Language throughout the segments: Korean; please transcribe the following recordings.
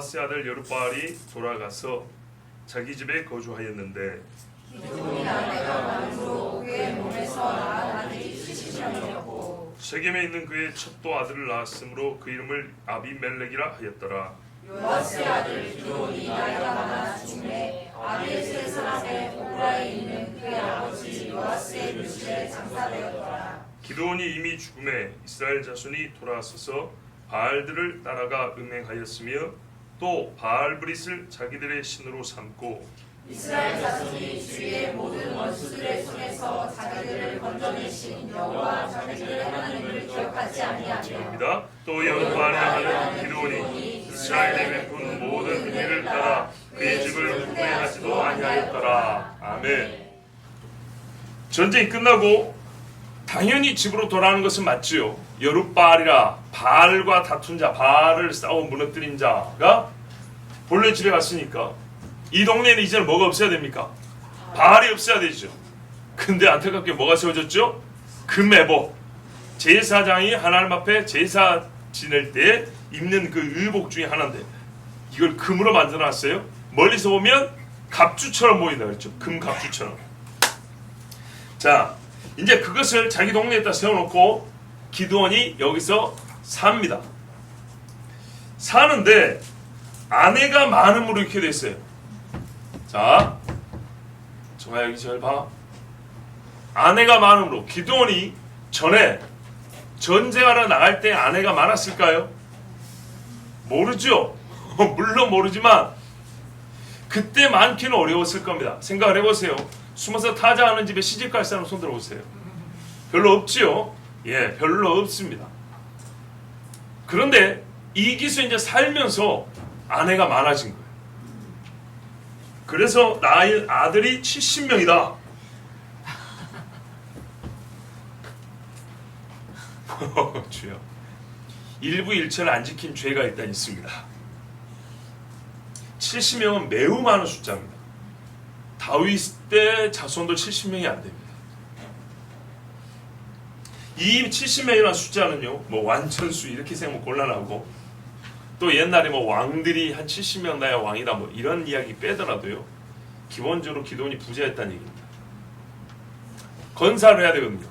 요아스의 아들 여룻바알이 돌아가서 자기 집에 거주하였는데 기드온이 아내가 많음으로 그의 몸에서 낳은 아들이 70명이었고 세겜에 있는 그의 첩도 아들을 낳았으므로 그 이름을 아비멜렉이라 하였더라. 요아스의 아들 기드온이 나이가 많아 죽음에 아비의 세 사람의 오라에 있는 그의 아버지 요아스의 묘실에 장사되었더라. 기드온이 이미 죽음에 이스라엘 자손이 돌아서서 바알들을 따라가 음행하였으며 또 바알브릿을 자기들의 신으로 삼고 이스라엘 자손이 주위의 모든 원수들의 손에서 자기들을 건져내신 여호와 자기들의 하나님을 기억하지 아니하며 또 여룻바알의 아들 기드온이 이스라엘에 베푼 모든 은혜를 따라 그의 집을 후회하지도 아니하였더라. 아멘. 전쟁이 끝나고 당연히 집으로 돌아가는 것은 맞지요. 여룻바알이라 바알과 다툰 자, 바알을 싸워 무너뜨린 자가 본래 집에 갔으니까 이 동네에는 이제는 뭐가 없어야 됩니까? 바알이 없어야 되죠. 근데 안타깝게 뭐가 세워졌죠? 금애복. 제사장이 하나님 앞에 제사 지낼 때 입는 그 의복 중에 하나인데 이걸 금으로 만들어놨어요. 멀리서 보면 갑주처럼 보인다 그랬죠. 금갑주처럼. 자, 이제 그것을 자기 동네에다 세워놓고 기드온이 여기서 삽니다. 사는데 아내가 많음으로 이렇게 됐어요. 자, 정아 여기 잘 봐. 아내가 많음으로 기드온이 전에 전쟁하러 나갈 때 아내가 많았을까요? 모르죠. 물론 모르지만 그때 많기는 어려웠을 겁니다. 생각을 해보세요. 숨어서 타자하는 집에 시집갈 사람 손 들어보세요. 별로 없지요. 예, 별로 없습니다. 그런데 이 기수 이제 살면서 아내가 많아진 거예요. 그래서 나의 아들이 70명이다. 주여. 일부 일체를 안 지킨 죄가 일단 있습니다. 70명은 매우 많은 숫자입니다. 다윗 때 자손도 70명이 안 됩니다. 이 70명이라는 숫자는요, 뭐 완천수 이렇게 생각하면 곤란하고, 또 옛날에 뭐 왕들이 한 70명 나야 왕이다 뭐 이런 이야기 빼더라도요, 기본적으로 기드온이 부자였다는 얘기입니다. 건사를 해야 되거든요.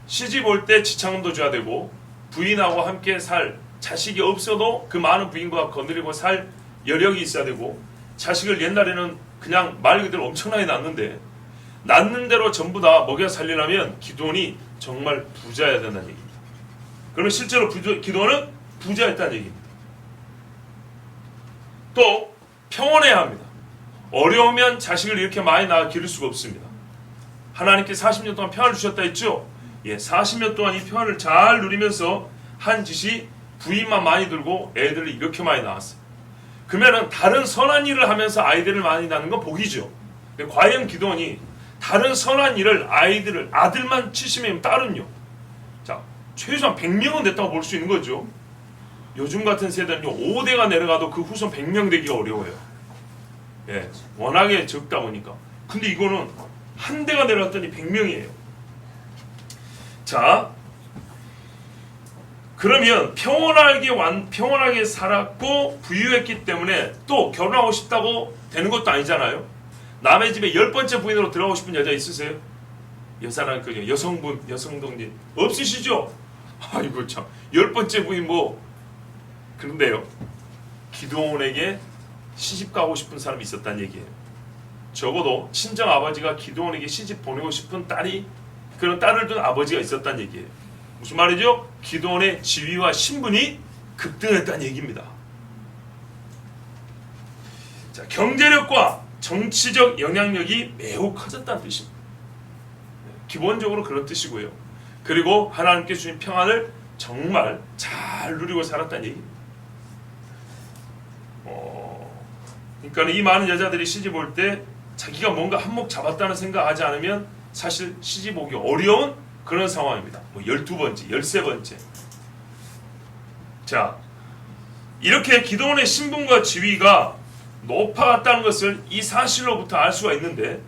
시집 올 때 지창금도 줘야 되고, 부인하고 함께 살 자식이 없어도 그 많은 부인과 거느리고 살 여력이 있어야 되고, 자식을 옛날에는 그냥 말 그대로 엄청나게 낳는데 낳는 대로 전부 다 먹여 살리려면 기드온이 정말 부자여야 된다는 얘기입니다. 그러면 실제로 기드온은 부자였다는 얘기입니다. 또 평온해야 합니다. 어려우면 자식을 이렇게 많이 낳아 기를 수가 없습니다. 하나님께 40년 동안 평안을 주셨다 했죠? 예, 40년 동안 이 평안을 잘 누리면서 한 짓이 부인만 많이 들고 애들을 이렇게 많이 낳았어요. 그러면은 다른 선한 일을 하면서 아이들을 많이 낳는 건 복이죠. 과연 기드온이 다른 선한 일을 아들만 70명이면 딸은요. 자, 최소한 100명은 됐다고 볼 수 있는 거죠. 요즘 같은 세대는요, 5대가 내려가도 그 후손 100명 되기가 어려워요. 예, 워낙에 적다 보니까. 근데 이거는 한 대가 내려갔더니 100명이에요. 자, 그러면 평온하게 살았고 부유했기 때문에 또 결혼하고 싶다고 되는 것도 아니잖아요. 남의 집에 10번째 부인으로 들어가고 싶은 여자 있으세요? 여사랑 그 여성동님 없으시죠? 아이고 참, 10번째 부인 뭐. 그런데요, 기드온에게 시집 가고 싶은 사람이 있었다는 얘기예요. 적어도 친정 아버지가 기드온에게 시집 보내고 싶은 그런 딸을 둔 아버지가 있었다는 얘기예요. 무슨 말이죠? 기드온의 지위와 신분이 급등했다는 얘기입니다. 자, 경제력과 정치적 영향력이 매우 커졌다는 뜻입니다. 기본적으로 그런 뜻이고요. 그리고 하나님께 주신 평안을 정말 잘 누리고 살았다는 얘기입니다. 그러니까 이 많은 여자들이 시집 올 때 자기가 뭔가 한몫 잡았다는 생각하지 않으면 사실 시집 오기 어려운 그런 상황입니다. 뭐 12번째, 13번째. 자, 이렇게 기드온의 신분과 지위가 높아갔다는 것을 이 사실로부터 알 수가 있는데,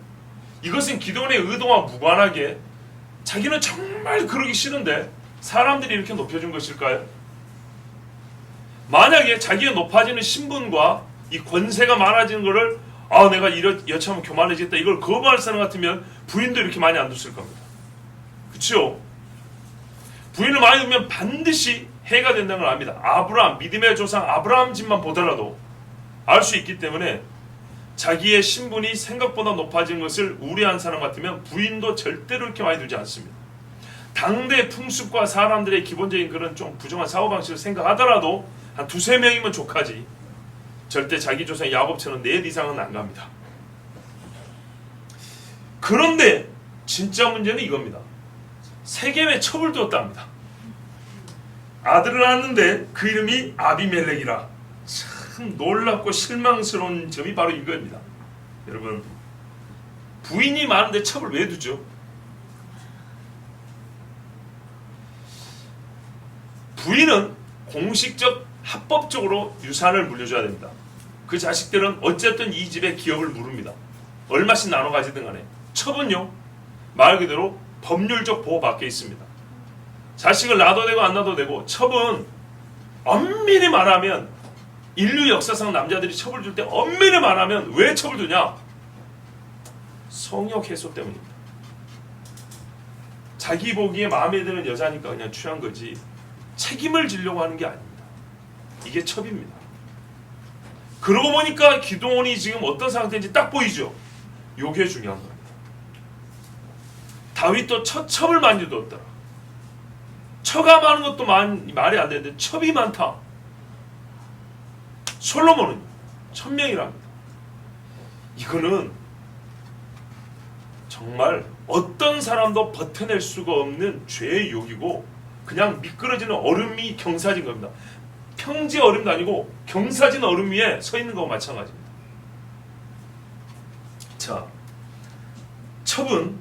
이것은 기드온의 의도와 무관하게 자기는 정말 그러기 싫은데 사람들이 이렇게 높여준 것일까요? 만약에 자기가 높아지는 신분과 이 권세가 많아지는 거를 내가 여차하면 교만해지겠다 이걸 거부할 사람 같으면 부인도 이렇게 많이 안 뒀을 겁니다. 그렇죠? 부인을 많이 두면 반드시 해가 된다는 걸 압니다. 아브라함, 믿음의 조상 아브라함 집만 보더라도 알 수 있기 때문에 자기의 신분이 생각보다 높아진 것을 우려한 사람 같으면 부인도 절대로 이렇게 많이 두지 않습니다. 당대 풍습과 사람들의 기본적인 그런 좀 부정한 사고방식을 생각하더라도 한 두세 명이면 족하지 절대 자기 조상 야곱처럼 4 이상은 안 갑니다. 그런데 진짜 문제는 이겁니다. 세겜에 첩을 두었답니다. 아들을 낳았는데 그 이름이 아비멜렉이라. 참 놀랍고 실망스러운 점이 바로 이겁니다. 여러분, 부인이 많은데 첩을 왜 두죠? 부인은 공식적 합법적으로 유산을 물려줘야 됩니다. 그 자식들은 어쨌든 이 집의 기업을 물읍니다. 얼마씩 나눠 가지든 간에. 첩은요, 말 그대로 법률적 보호 밖에 있습니다. 자식을 낳아도 되고 안 낳아도 되고, 첩은 엄밀히 말하면 인류 역사상 남자들이 첩을 줄 때 엄밀히 말하면 왜 첩을 두냐? 성욕 해소 때문입니다. 자기 보기에 마음에 드는 여자니까 그냥 취한 거지 책임을 지려고 하는 게 아닙니다. 이게 첩입니다. 그러고 보니까 기드온이 지금 어떤 상태인지 딱 보이죠? 요게 중요한 겁니다. 다윗도 첩을 많이 두었더라. 처가 많은 것도 말이 안 되는데 첩이 많다. 솔로몬은 1000명이랍니다. 이거는 정말 어떤 사람도 버텨낼 수가 없는 죄의 욕이고 그냥 미끄러지는 얼음이 경사진 겁니다. 평지 얼음도 아니고 경사진 얼음 위에 서 있는 거와 마찬가지입니다. 자, 첩은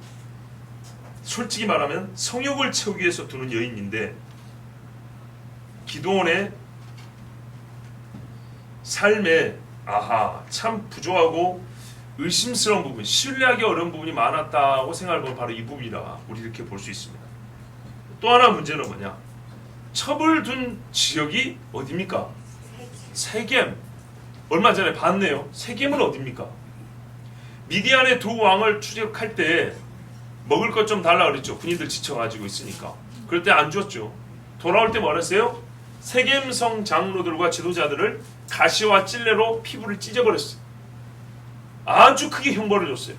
솔직히 말하면 성욕을 채우기 위해서 두는 여인인데 기드온의 삶에 참 부족하고 의심스러운 부분, 신뢰하기 어려운 부분이 많았다고 생각해보면 바로 이 부분이라 우리 이렇게 볼 수 있습니다. 또 하나 문제는 뭐냐? 첩을 둔 지역이 어디입니까? 세겜. 얼마 전에 봤네요. 세겜은 어디입니까? 미디안의 2 왕을 추격할 때 먹을 것 좀 달라 그랬죠. 군인들 지쳐가지고 있으니까. 그럴 때 안 줬죠. 돌아올 때 뭐라 했어요? 세겜성 장로들과 지도자들을 가시와 찔레로 피부를 찢어버렸어요. 아주 크게 형벌을 줬어요.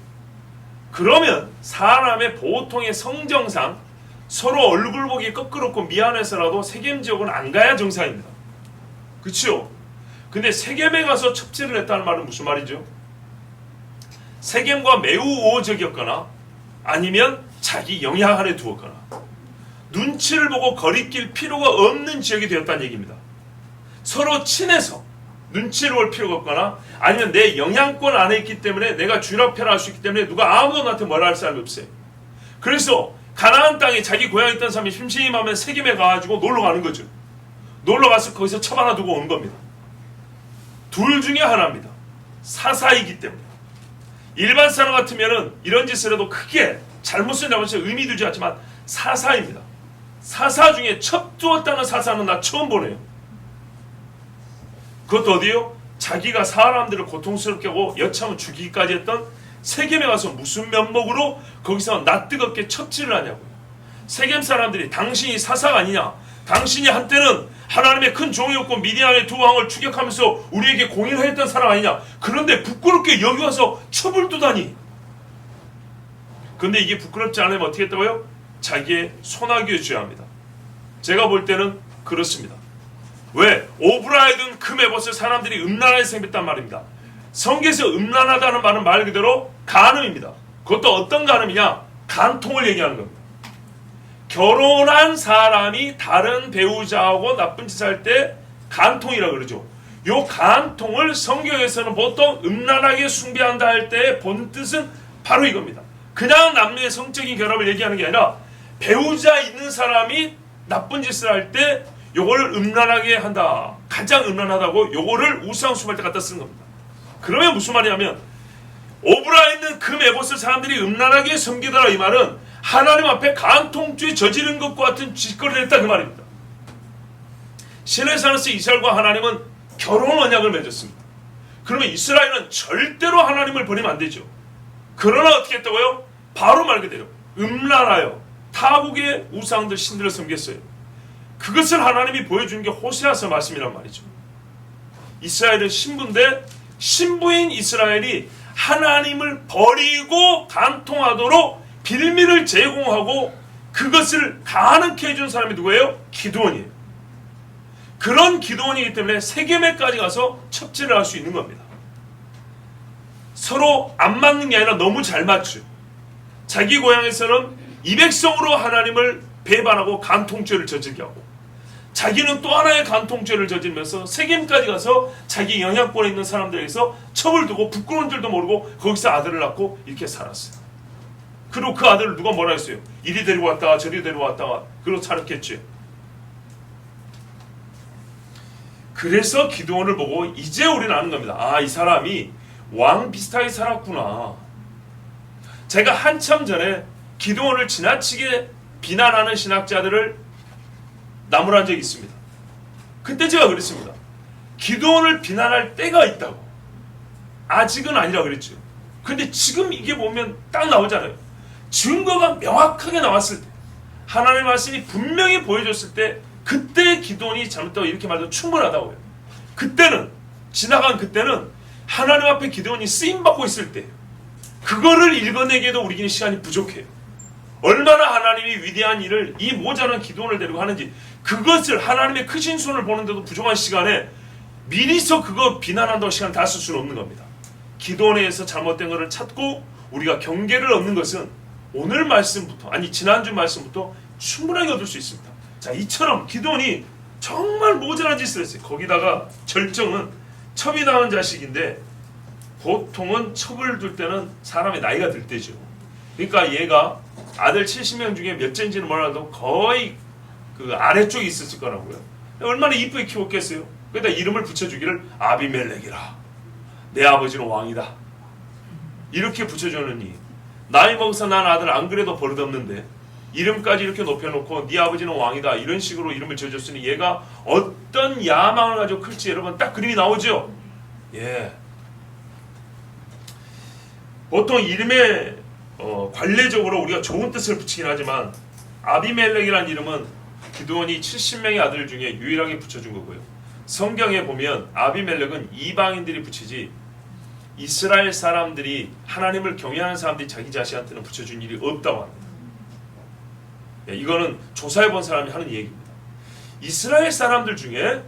그러면 사람의 보통의 성정상 서로 얼굴 보기 껄끄럽고 미안해서라도 세겜 지역은 안 가야 정상입니다. 그렇죠? 근데 세겜에 가서 첩질을 했다는 말은 무슨 말이죠? 세겜과 매우 우호적이었거나 아니면 자기 영향 아래 두었거나 눈치를 보고 거리낄 필요가 없는 지역이 되었다는 얘기입니다. 서로 친해서 눈치를 볼 필요가 없거나 아니면 내 영향권 안에 있기 때문에 내가 주력패를 할 수 있기 때문에 누가 아무도 나한테 뭐라 할 사람이 없어요. 그래서 가나안 땅에 자기 고향에 있던 사람이 심심하면 세겜에 가가지고 놀러 가는 거죠. 놀러 가서 거기서 첩 하나 두고 오는 겁니다. 둘 중에 하나입니다. 사사이기 때문에. 일반 사람 같으면은 이런 짓을 해도 크게 잘못은 잘못은 의미 두지 않지만 사사입니다. 사사 중에 첩 두었다는 사사는 나 처음 보네요. 그것도 어디요? 자기가 사람들을 고통스럽게 하고 여차하면 죽이기까지 했던 세겜에 가서 무슨 면목으로 거기서 낯뜨겁게 첩질을 하냐고요. 세겜 사람들이 당신이 사사가 아니냐, 당신이 한때는 하나님의 큰 종이었고 미디안의 2 왕을 추격하면서 우리에게 공인을 했던 사람 아니냐. 그런데 부끄럽게 여기 와서 첩을 두다니. 그런데 이게 부끄럽지 않으면 어떻게 했다고요? 자기의 손아귀에 줘야 합니다. 제가 볼 때는 그렇습니다. 왜? 오브라이든 크메봇을 사람들이 음란하게 생겼단 말입니다. 성경에서 음란하다는 말은 말 그대로 간음입니다. 그것도 어떤 간음이냐? 간통을 얘기하는 겁니다. 결혼한 사람이 다른 배우자하고 나쁜 짓을 할 때 간통이라고 그러죠. 요 간통을 성경에서는 보통 음란하게 숭배한다 할 때의 본뜻은 바로 이겁니다. 그냥 남녀의 성적인 결합을 얘기하는 게 아니라 배우자 있는 사람이 나쁜 짓을 할 때 요거를 음란하게 한다. 가장 음란하다고 요거를 우상숭배할 때 갖다 쓰는 겁니다. 그러면 무슨 말이냐면 오브라 있는 그 메봇을 사람들이 음란하게 섬기더라. 이 말은 하나님 앞에 간통죄 저지른 것과 같은 짓거리를 했다 그 말입니다. 시내산에서 이스라엘과 하나님은 결혼 언약을 맺었습니다. 그러면 이스라엘은 절대로 하나님을 버리면 안 되죠. 그러나 어떻게 했다고요? 바로 말 그대로 음란하여 타국의 우상들 신들을 섬겼어요. 그것을 하나님이 보여준 게 호세아서 말씀이란 말이죠. 이스라엘은 신부인데 신부인 이스라엘이 하나님을 버리고 간통하도록 빌미를 제공하고 그것을 가능케 해준 사람이 누구예요? 기드온이에요. 그런 기드온이기 때문에 세겜에까지 가서 첩지를 할 수 있는 겁니다. 서로 안 맞는 게 아니라 너무 잘 맞죠. 자기 고향에서는 이 백성으로 하나님을 배반하고 간통죄를 저지르게 하고, 자기는 또 하나의 간통죄를 저지르면서 세겜까지 가서 자기 영향권에 있는 사람들에게서 첩을 두고 부끄러운 줄도 모르고 거기서 아들을 낳고 이렇게 살았어요. 그리고 그 아들을 누가 뭐라 했어요? 이리 데리고 왔다가 저리 데리고 왔다가 그러고 살았겠지. 그래서 기드온을 보고 이제 우리는 아는 겁니다. 아, 이 사람이 왕 비슷하게 살았구나. 제가 한참 전에 기드온을 지나치게 비난하는 신학자들을 나무란 적이 있습니다. 그때 제가 그랬습니다. 기드온을 비난할 때가 있다고. 아직은 아니라 그랬죠. 근데 지금 이게 보면 딱 나오잖아요. 증거가 명확하게 나왔을 때, 하나님의 말씀이 분명히 보여줬을 때, 그때 기드온이 잘못되고 이렇게 말해도 충분하다고요. 그때는, 지나간 그때는 하나님 앞에 기드온이 쓰임받고 있을 때예요. 그거를 읽어내기에도 우리에게는 시간이 부족해요. 얼마나 하나님이 위대한 일을 이 모자란 기드온을 데리고 하는지, 그것을 하나님의 크신 손을 보는데도 부족한 시간에 미리서 그거 비난한다고 시간을 다 쓸 수는 없는 겁니다. 기드온에 의해서 잘못된 것을 찾고 우리가 경계를 얻는 것은 오늘 말씀부터, 아니 지난주 말씀부터 충분하게 얻을 수 있습니다. 자, 이처럼 기드온이 정말 모자란 짓을 했어요. 거기다가 절정은 첩이 낳은 자식인데, 보통은 첩을 둘 때는 사람의 나이가 들 때죠. 그러니까 얘가 아들 70명 중에 몇째인지는 몰라도 거의 그 아래쪽에 있었을 거라고요. 얼마나 이쁘게 키웠겠어요. 그러다 이름을 붙여주기를 아비멜렉이라. 내 아버지는 왕이다. 이렇게 붙여주느니, 나이 먹어서 난 아들 안 그래도 버릇없는데 이름까지 이렇게 높여놓고 네 아버지는 왕이다 이런 식으로 이름을 지어줬으니 얘가 어떤 야망을 가지고 클지 여러분 딱 그림이 나오죠. 예. 보통 이름에 관례적으로 우리가 좋은 뜻을 붙이긴 하지만 아비멜렉이라는 이름은 기드온이 70명의 아들 중에 유일하게 붙여준 거고요. 성경에 보면 아비멜렉은 이방인들이 붙이지 이스라엘 사람들이, 하나님을 경외하는 사람들이 자기 자식한테는 붙여준 일이 없다고 합니다. 이거는 조사해본 사람이 하는 얘기입니다. 이스라엘 사람들 중에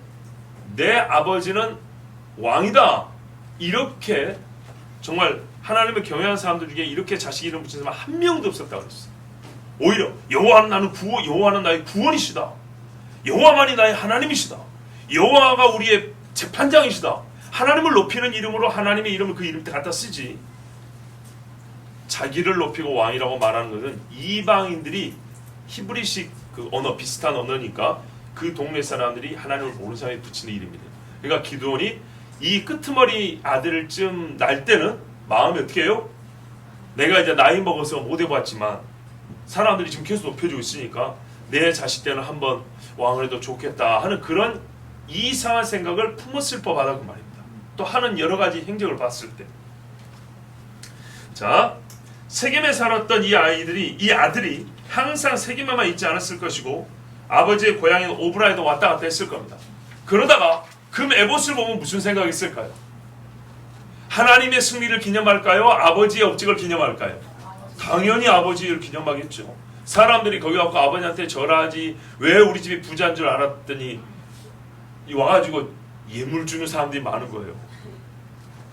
내 아버지는 왕이다, 이렇게 정말 하나님을 경외하는 사람들 중에 이렇게 자식 이름 붙인 사람 한 명도 없었다고 그랬어요. 오히려 여호와는 나의 구원이시다. 여호와만이 나의 하나님이시다. 여호와가 우리의 재판장이시다. 하나님을 높이는 이름으로 하나님의 이름을 그 이름 때 갖다 쓰지. 자기를 높이고 왕이라고 말하는 것은 이방인들이 히브리식 그 언어, 비슷한 언어니까 그 동네 사람들이 하나님을 모르는 사람이 붙이는 이름입니다. 그러니까 기드온이 이 끄트머리 아들쯤 날 때는 마음이 어떻게 해요? 내가 이제 나이 먹어서 못 해봤지만 사람들이 지금 계속 높여주고 있으니까 내 자식 때는 한번 왕을 해도 좋겠다 하는 그런 이상한 생각을 품었을 법하다 그 말입니다. 또 하는 여러 가지 행적을 봤을 때. 자, 세겜에 살았던 이 아들이 항상 세겜에만 있지 않았을 것이고 아버지의 고향인 오브라에도 왔다 갔다 했을 겁니다. 그러다가 금 에봇을 보면 무슨 생각이 있을까요? 하나님의 승리를 기념할까요? 아버지의 업적을 기념할까요? 당연히 아버지를 기념하겠죠. 사람들이 거기 와서 아버지한테 절하지, 왜 우리 집이 부자인 줄 알았더니 와가지고 예물 주는 사람들이 많은 거예요.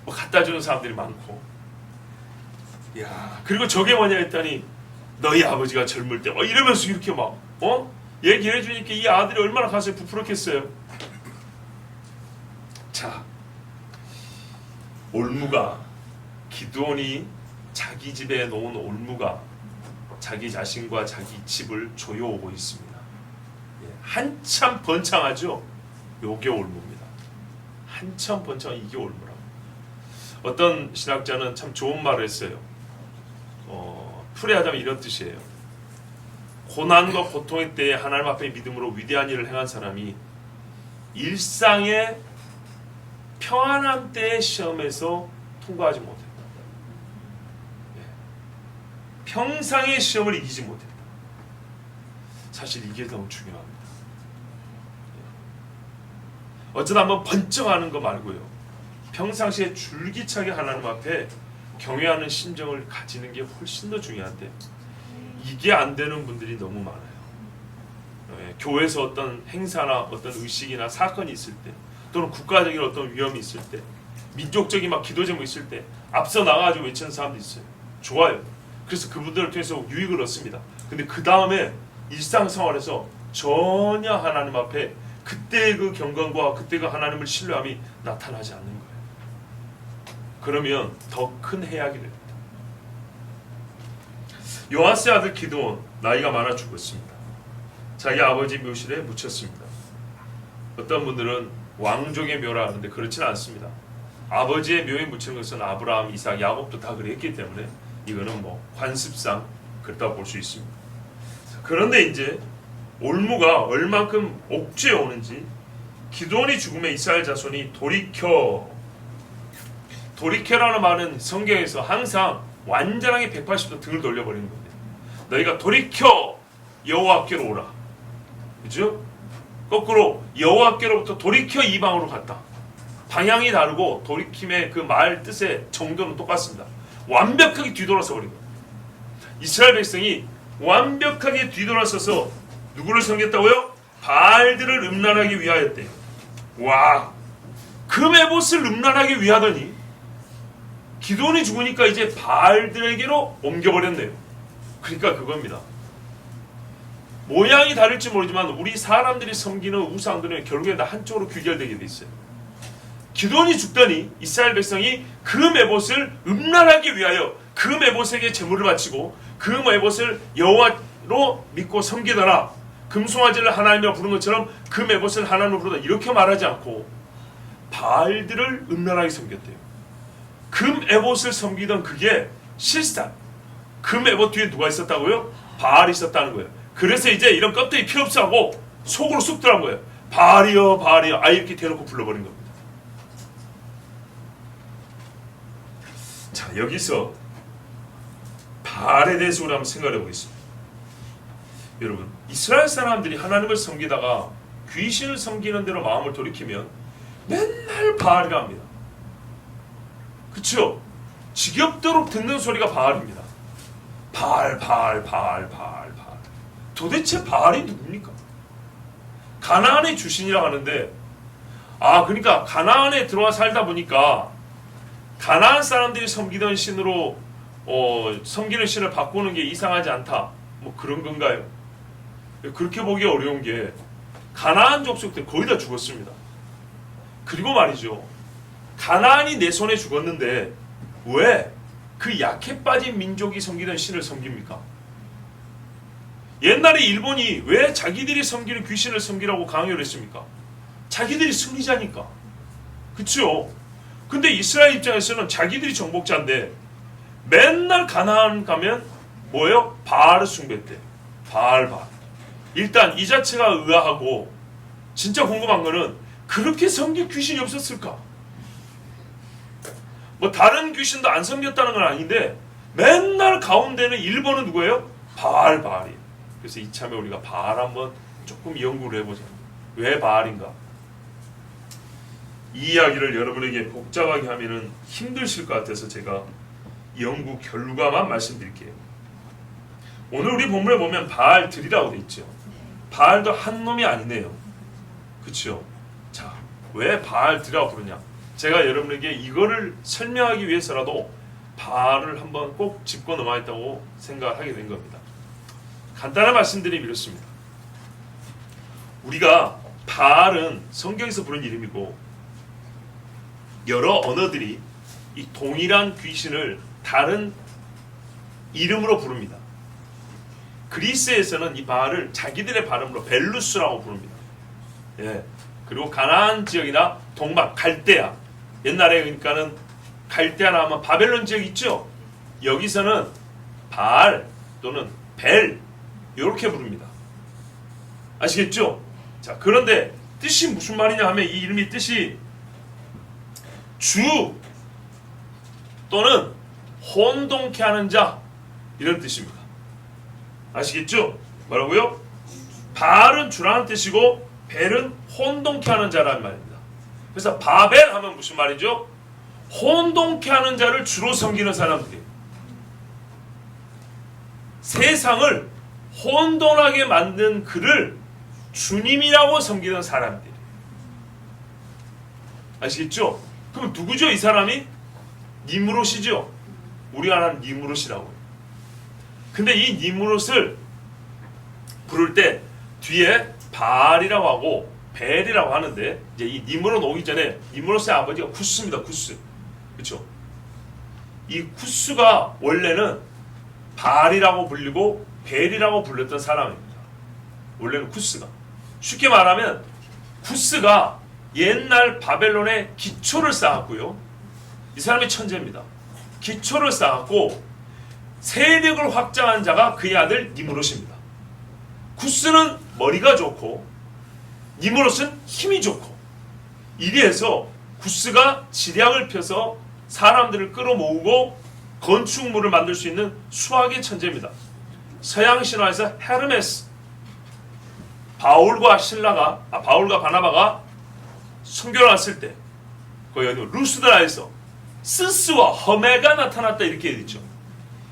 뭐 갖다 주는 사람들이 많고. 야, 그리고 저게 뭐냐 했더니 너희 아버지가 젊을 때 이러면서 이렇게 막 얘기해 주니까 이 아들이 얼마나 가슴이 부풀었겠어요. 자, 올무가, 기드온이 자기 집에 놓은 올무가 자기 자신과 자기 집을 조여오고 있습니다. 한참 번창하죠. 요게 올무입니다. 한참 번창한 이게 올무라고. 어떤 신학자는 참 좋은 말을 했어요. 풀이하자면 이런 뜻이에요. 고난과 고통의 때에 하나님 앞에 믿음으로 위대한 일을 행한 사람이 일상의 평안한 때의 시험에서 통과하지 못했다. 평상의 시험을 이기지 못했다. 사실 이게 너무 중요합니다. 어쩌다 한번 번쩍하는 거 말고요. 평상시에 줄기차게 하나님 앞에 경외하는 심정을 가지는 게 훨씬 더 중요한데 이게 안 되는 분들이 너무 많아요. 교회에서 어떤 행사나 어떤 의식이나 사건이 있을 때 또는 국가적인 어떤 위험이 있을 때 민족적인 막 기도 제목 있을 때 앞서 나가가지고 외치는 사람도 있어요. 좋아요. 그래서 그분들을 통해서 유익을 얻습니다. 근데 그 다음에 일상생활에서 전혀 하나님 앞에 그때의 그 경건과 그때의 그 하나님을 신뢰함이 나타나지 않는 거예요. 그러면 더 큰 해악이 됩니다. 요아스의 아들 기드온 나이가 많아 죽었습니다. 자기 아버지 묘실에 묻혔습니다. 어떤 분들은 왕족의 묘라 하는데 그렇지는 않습니다. 아버지의 묘에 묻히는 것은 아브라함, 이삭, 야곱도 다 그랬기 때문에 이거는 뭐 관습상 그렇다고 볼 수 있습니다. 그런데 이제 올무가 얼만큼 옥죄어 오는지 기드온이 죽음에 이스라엘 자손이 돌이켜라는 말은 성경에서 항상 완전하게 180도 등을 돌려버리는 겁니다. 너희가 돌이켜 여호와께로 오라. 그죠? 거꾸로 여호와께로부터 돌이켜 이방으로 갔다. 방향이 다르고 돌이킴의 그 말 뜻의 정도는 똑같습니다. 완벽하게 뒤돌아서 버린 겁니다. 이스라엘 백성이 완벽하게 뒤돌아서서 누구를 섬겼다고요? 바알들을 음란하기 위하였대요. 와, 그 메봇을 음란하기 위하더니 기드온이 죽으니까 이제 바알들에게로 옮겨버렸네요. 그러니까 그겁니다. 모양이 다를지 모르지만 우리 사람들이 섬기는 우상들은 결국에 다 한쪽으로 귀결되게 돼 있어요. 기드온이 죽더니 이스라엘 백성이 그 메봇을 음란하기 위하여 그 메봇에게 제물을 바치고 그 메봇을 여호와로 믿고 섬기더라. 금송아지를 하나님이라 부른 것처럼 그 메봇을 하나님으로 부르다 이렇게 말하지 않고 바알들을 음란하게 섬겼대요. 그 메봇을 섬기던 그게 실상 그 메봇 뒤에 누가 있었다고요? 바알이 있었다는 거예요. 그래서 이제 이런 껍데기 필요 없어 하고 속으로 쑥 들어간 거예요. 바알이여 바알이여 아예 이렇게 대놓고 불러버린 겁니다. 자, 여기서 바알에 대해서 우리 한번 생각해 보겠습니다. 여러분, 이스라엘 사람들이 하나님을 섬기다가 귀신을 섬기는 대로 마음을 돌이키면 맨날 바알이라 합니다. 그렇죠? 지겹도록 듣는 소리가 바알입니다. 바알. 도대체 바알이 누굽니까? 가나안의 주신이라고 하는데 그러니까 가나안에 들어와 살다 보니까 가나안 사람들이 섬기던 신으로 섬기는 신을 바꾸는 게 이상하지 않다. 뭐 그런 건가요? 그렇게 보기 어려운 게 가나안 족속들 거의 다 죽었습니다. 그리고 말이죠. 가나안이 내 손에 죽었는데 왜 그 약해 빠진 민족이 섬기던 신을 섬깁니까? 옛날에 일본이 왜 자기들이 섬기는 귀신을 섬기라고 강요를 했습니까? 자기들이 승리자니까. 그렇죠? 근데 이스라엘 입장에서는 자기들이 정복자인데 맨날 가나안 가면 뭐예요? 바알을 숭배했대. 바알. 일단 이 자체가 의아하고 진짜 궁금한 거는 그렇게 섬길 귀신이 없었을까? 뭐 다른 귀신도 안 섬겼다는 건 아닌데 맨날 가운데는 일본은 누구예요? 바알이에요. 그래서 이참에 우리가 바알 한번 조금 연구를 해보자. 왜 바알인가? 이 이야기를 여러분에게 복잡하게 하면은 힘드실 것 같아서 제가 연구 결과만 말씀드릴게요. 오늘 우리 본문에 보면 바알들이라고 돼 있죠. 바알도 한 놈이 아니네요. 그렇죠? 자, 왜 바알들이라고 부르냐? 제가 여러분에게 이거를 설명하기 위해서라도 바알을 한번 꼭 짚고 넘어가겠다고 생각하게 된 겁니다. 간단한 말씀드리면 이렇습니다. 우리가 바알은 성경에서 부른 이름이고 여러 언어들이 이 동일한 귀신을 다른 이름으로 부릅니다. 그리스에서는 이 바알을 자기들의 발음으로 벨루스라고 부릅니다. 예. 그리고 가나안 지역이나 동방 갈대아, 옛날에 그러니까는 갈대아나 하면 바벨론 지역 있죠. 여기서는 바알 또는 벨 이렇게 부릅니다. 아시겠죠? 자, 그런데 뜻이 무슨 말이냐 하면 이 이름의 뜻이 주 또는 혼동케 하는 자 이런 뜻입니다. 아시겠죠? 뭐라고요? 바알은 주라는 뜻이고 벨은 혼동케 하는 자라는 말입니다. 그래서 바벨 하면 무슨 말이죠? 혼동케 하는 자를 주로 섬기는 사람들이에요. 세상을 혼돈하게 만든 그를 주님이라고 섬기는 사람들이에요. 아시겠죠? 그럼 누구죠? 이 사람이? 니므롯이죠. 우리가 아는 니므롯이라고. 근데 이 니므롯을 부를 때 뒤에 바알이라고 하고 벨이라고 하는데 이제 이 니므롯 오기 전에 니므롯의 아버지가 쿠스입니다. 쿠스. 그렇죠? 이 쿠스가 원래는 바알이라고 불리고 벨이라고 불렸던 사람입니다. 원래는 쿠스가. 쉽게 말하면 쿠스가 옛날 바벨론의 기초를 쌓았고요. 이 사람이 천재입니다. 기초를 쌓았고 세력을 확장한 자가 그의 아들 니므롯입니다. 쿠스는 머리가 좋고 니므롯은 힘이 좋고 이리해서 쿠스가 지략을 펴서 사람들을 끌어모으고 건축물을 만들 수 있는 수학의 천재입니다. 서양 신화에서 헤르메스, 바울과 바나바가 선교를 왔을 때 거기 루스드라에서 스스와 허메가 나타났다 이렇게 되어 있죠.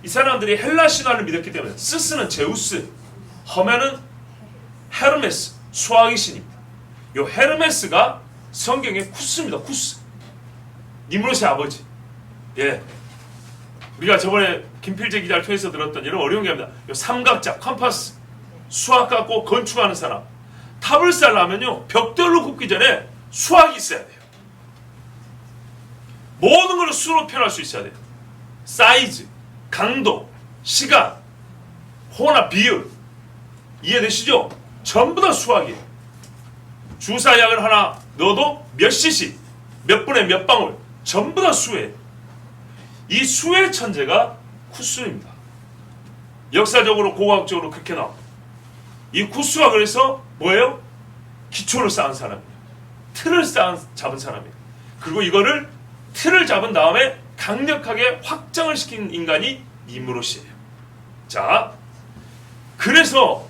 이 사람들이 헬라 신화를 믿었기 때문에 스스는 제우스, 허메는 헤르메스, 수학의 신입니다. 이 헤르메스가 성경의 쿠스입니다. 쿠스. 니므롯의 아버지. 예. 우리가 저번에 김필재 기자를 통해서 들었던 이런 어려운 게 합니다. 이 삼각자, 컴파스, 수학 갖고 건축하는 사람. 탑을 쌓으려면요, 벽돌로 굽기 전에 수학이 있어야 돼요. 모든 걸 수로 표현할 수 있어야 돼요. 사이즈, 강도, 시간, 호나 비율. 이해되시죠? 전부 다 수학이에요. 주사약을 하나 넣어도 몇 cc, 몇 분에 몇 방울, 전부 다 수예요. 이 수의 천재가 쿠스입니다. 역사적으로 고고학적으로 그렇게 나옵니다. 이 쿠스가 그래서 뭐예요? 기초를 쌓은 사람이에요. 틀을 잡은 사람이에요. 그리고 이거를 틀을 잡은 다음에 강력하게 확장을 시킨 인간이 니므롯이에요. 자, 그래서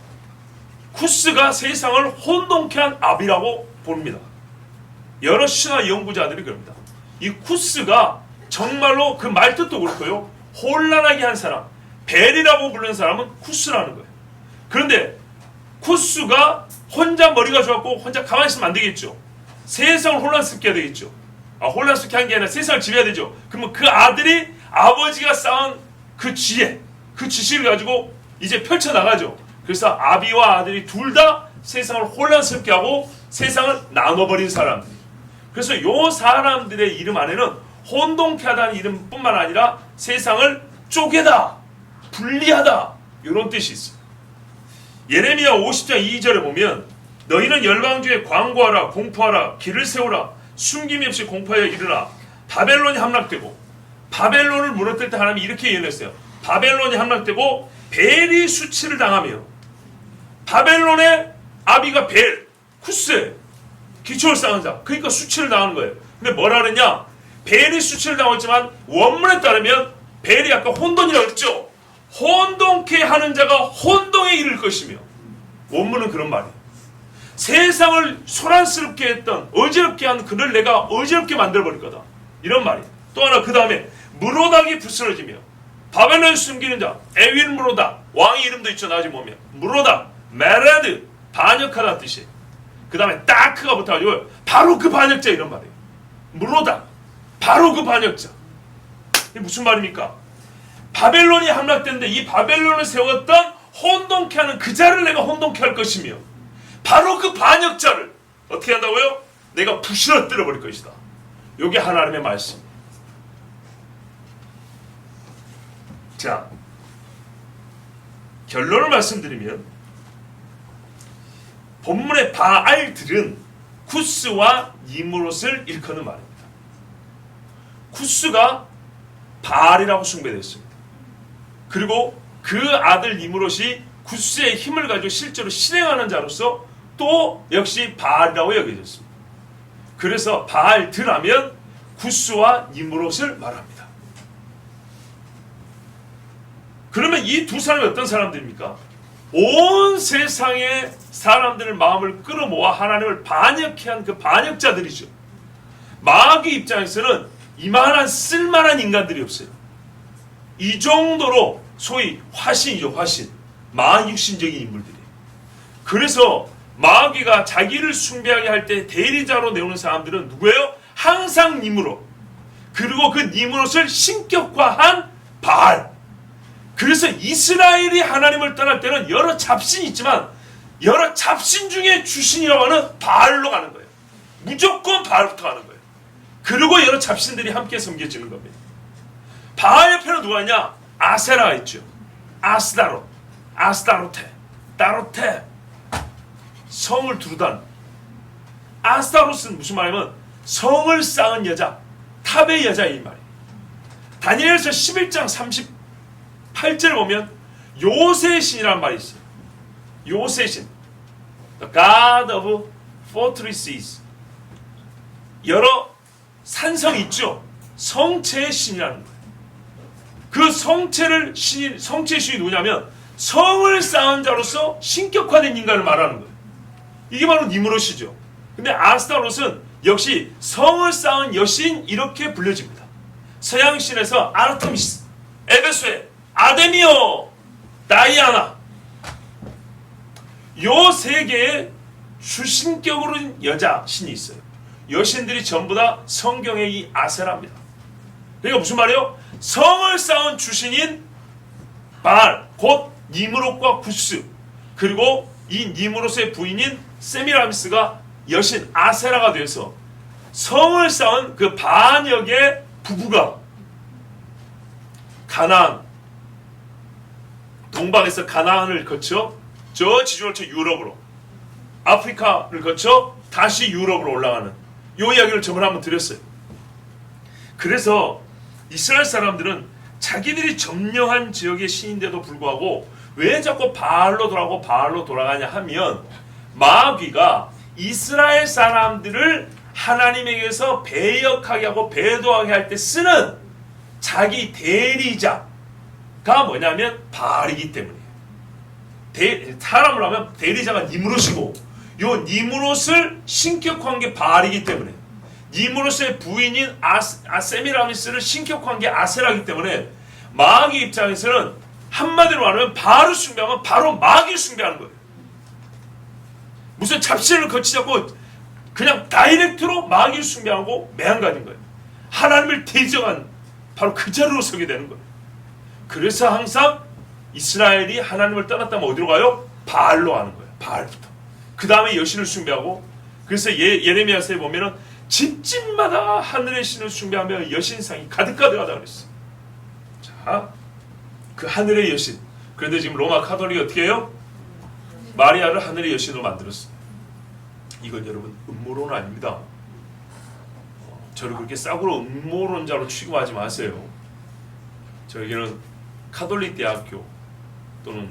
쿠스가 세상을 혼돈케 한 압이라고 봅니다. 여러 신화 연구자들이 그럽니다. 이 쿠스가 정말로 그 말뜻도 그렇고요, 혼란하게 한 사람, 벨이라고 부르는 사람은 쿠스라는 거예요. 그런데 쿠스가 혼자 머리가 좋았고 혼자 가만히 있으면 안 되겠죠. 세상을 혼란스럽게 해야 되겠죠. 혼란스럽게 한 게 아니라 세상을 지배해야 되죠. 그러면 그 아들이 아버지가 쌓은 그 지혜, 그 지식을 가지고 이제 펼쳐나가죠. 그래서 아비와 아들이 둘 다 세상을 혼란스럽게 하고 세상을 나눠버린 사람들. 그래서 이 사람들의 이름 안에는 혼동케 하다는 이름뿐만 아니라 세상을 쪼개다, 분리하다 이런 뜻이 있어요. 예레미야 50장 2절에 보면 너희는 열방중에 광고하라, 공포하라, 길을 세우라, 숨김이 없이 공포하여 이르라. 바벨론이 함락되고, 바벨론을 무너뜨릴 때 하나님이 이렇게 예언했어요. 바벨론이 함락되고 벨이 수치를 당하며, 바벨론의 아비가 벨, 쿠스, 기초를 쌓은 자, 그러니까 수치를 당하는 거예요. 근데 뭐라 그랬냐? 벨이 수치를 당했지만 원문에 따르면 벨이 아까 혼돈이라고 했죠. 혼돈케 하는 자가 혼동에 이를 것이며, 원문은 그런 말이에요. 세상을 소란스럽게 했던, 어지럽게 한 그를 내가 어지럽게 만들어버릴 거다, 이런 말이에요. 또 하나 그 다음에 무로닥이 부스러지며, 바벨론에 숨기는 자, 에윌 무로닥, 왕의 이름도 있죠. 나중에 보면 무로닥, 메레드, 반역하다는 뜻이에요. 그 다음에 다크가 붙어가지고 바로 그 반역자 이런 말이에요. 무로닥, 바로 그 반역자. 이게 무슨 말입니까? 바벨론이 함락됐는데 이 바벨론을 세웠던 혼돈케 하는 그 자를 내가 혼돈케 할 것이며, 바로 그 반역자를 어떻게 한다고요? 내가 부스러뜨려 버릴 것이다. 이게 하나님의 말씀. 자, 결론을 말씀드리면 본문의 바알들은 쿠스와 니므롯을 일컫는 말입니다. 쿠스가 바알이라고 숭배됐습니다. 그리고 그 아들 니므롯이 쿠스의 힘을 가지고 실제로 실행하는 자로서 또 역시 바알이라고 여겨졌습니다. 그래서 바알들 하면 구스와 니므롯을 말합니다. 그러면 이 두 사람이 어떤 사람들입니까? 온 세상의 사람들의 마음을 끌어모아 하나님을 반역해 한 그 반역자들이죠. 마귀 입장에서는 이만한 쓸만한 인간들이 없어요. 이 정도로 소위 화신이죠. 화신. 마육신적인 인물들이에요. 그래서 마귀가 자기를 숭배하게 할 때 대리자로 내오는 사람들은 누구예요? 항상 니므롯. 그리고 그 니므롯을 신격화한 바알. 그래서 이스라엘이 하나님을 떠날 때는 여러 잡신이 있지만 여러 잡신 중에 주신이라고 하는 바알로 가는 거예요. 무조건 바알부터 가는 거예요. 그리고 여러 잡신들이 함께 섬겨지는 겁니다. 바알 옆에는 누가 있냐? 아세라가 있죠. 아스다롯, 아스타로테, 따로테. 성을 두르다는. 아스타롯은 무슨 말이냐면 성을 쌓은 여자, 탑의 여자인 말이에요. 다니엘서 11장 38절 보면 요새 신이라는 말이 있어요. 요새 신. The God of fortresses. 여러 산성이 있죠. 성체의 신이라는 거예요. 그 성체의 신이 누구냐면 성을 쌓은 자로서 신격화된 인간을 말하는 거예요. 이게 바로 니므롯이죠. 근데 아스타롯은 역시 성을 쌓은 여신 이렇게 불려집니다. 서양신에서 아르테미스, 에베소에 아데미오, 다이아나. 요 세 개의 주신격으로는 여자 신이 있어요. 여신들이 전부 다 성경의 이 아세라입니다. 그러니까 무슨 말이에요? 성을 쌓은 주신인 바알, 곧 니므롯과 구스, 그리고 이 니므롯의 부인인 세미라미스가 여신 아세라가 돼서 성을 쌓은 그 반역의 부부가 가나안, 동방에서 가나안을 거쳐 저 지중을 거쳐 유럽으로, 아프리카를 거쳐 다시 유럽으로 올라가는 요 이야기를 저번에 한번 드렸어요. 그래서 이스라엘 사람들은 자기들이 점령한 지역의 신인데도 불구하고 왜 자꾸 바알로 돌아가고 바알로 돌아가냐 하면 마귀가 이스라엘 사람들을 하나님에게서 배역하게 하고 배도하게 할 때 쓰는 자기 대리자가 뭐냐면 바알이기 때문이에요. 사람을 하면 대리자가 니므롯이고 요 니므롯을 신격화한 게 바알이기 때문에 니므롯의 부인인 세미라미스를 신격화한 게 아세라기 때문에 마귀 입장에서는 한마디로 말하면 바알을 숭배하면 바로 마귀를 숭배하는 거예요. 무슨 잡신을 거치지 않고 그냥 다이렉트로 마귀를 숭배하고 매한가진 거예요. 하나님을 대적한 바로 그 자리로 서게 되는 거예요. 그래서 항상 이스라엘이 하나님을 떠났다면 어디로 가요? 바알로 가는 거예요. 바알부터. 그 다음에 여신을 숭배하고, 그래서 예레미야서에 보면은 집집마다 하늘의 신을 숭배하며 여신상이 가득가득하다 그랬어요. 자, 그 하늘의 여신. 그런데 지금 로마 카톨릭이 어떻게 해요? 마리아를 하늘의 여신으로 만들었어요. 이건 여러분 음모론 아닙니다. 저를 그렇게 싸구려 음모론자로 취급하지 마세요. 저에게는 카톨릭 대학교 또는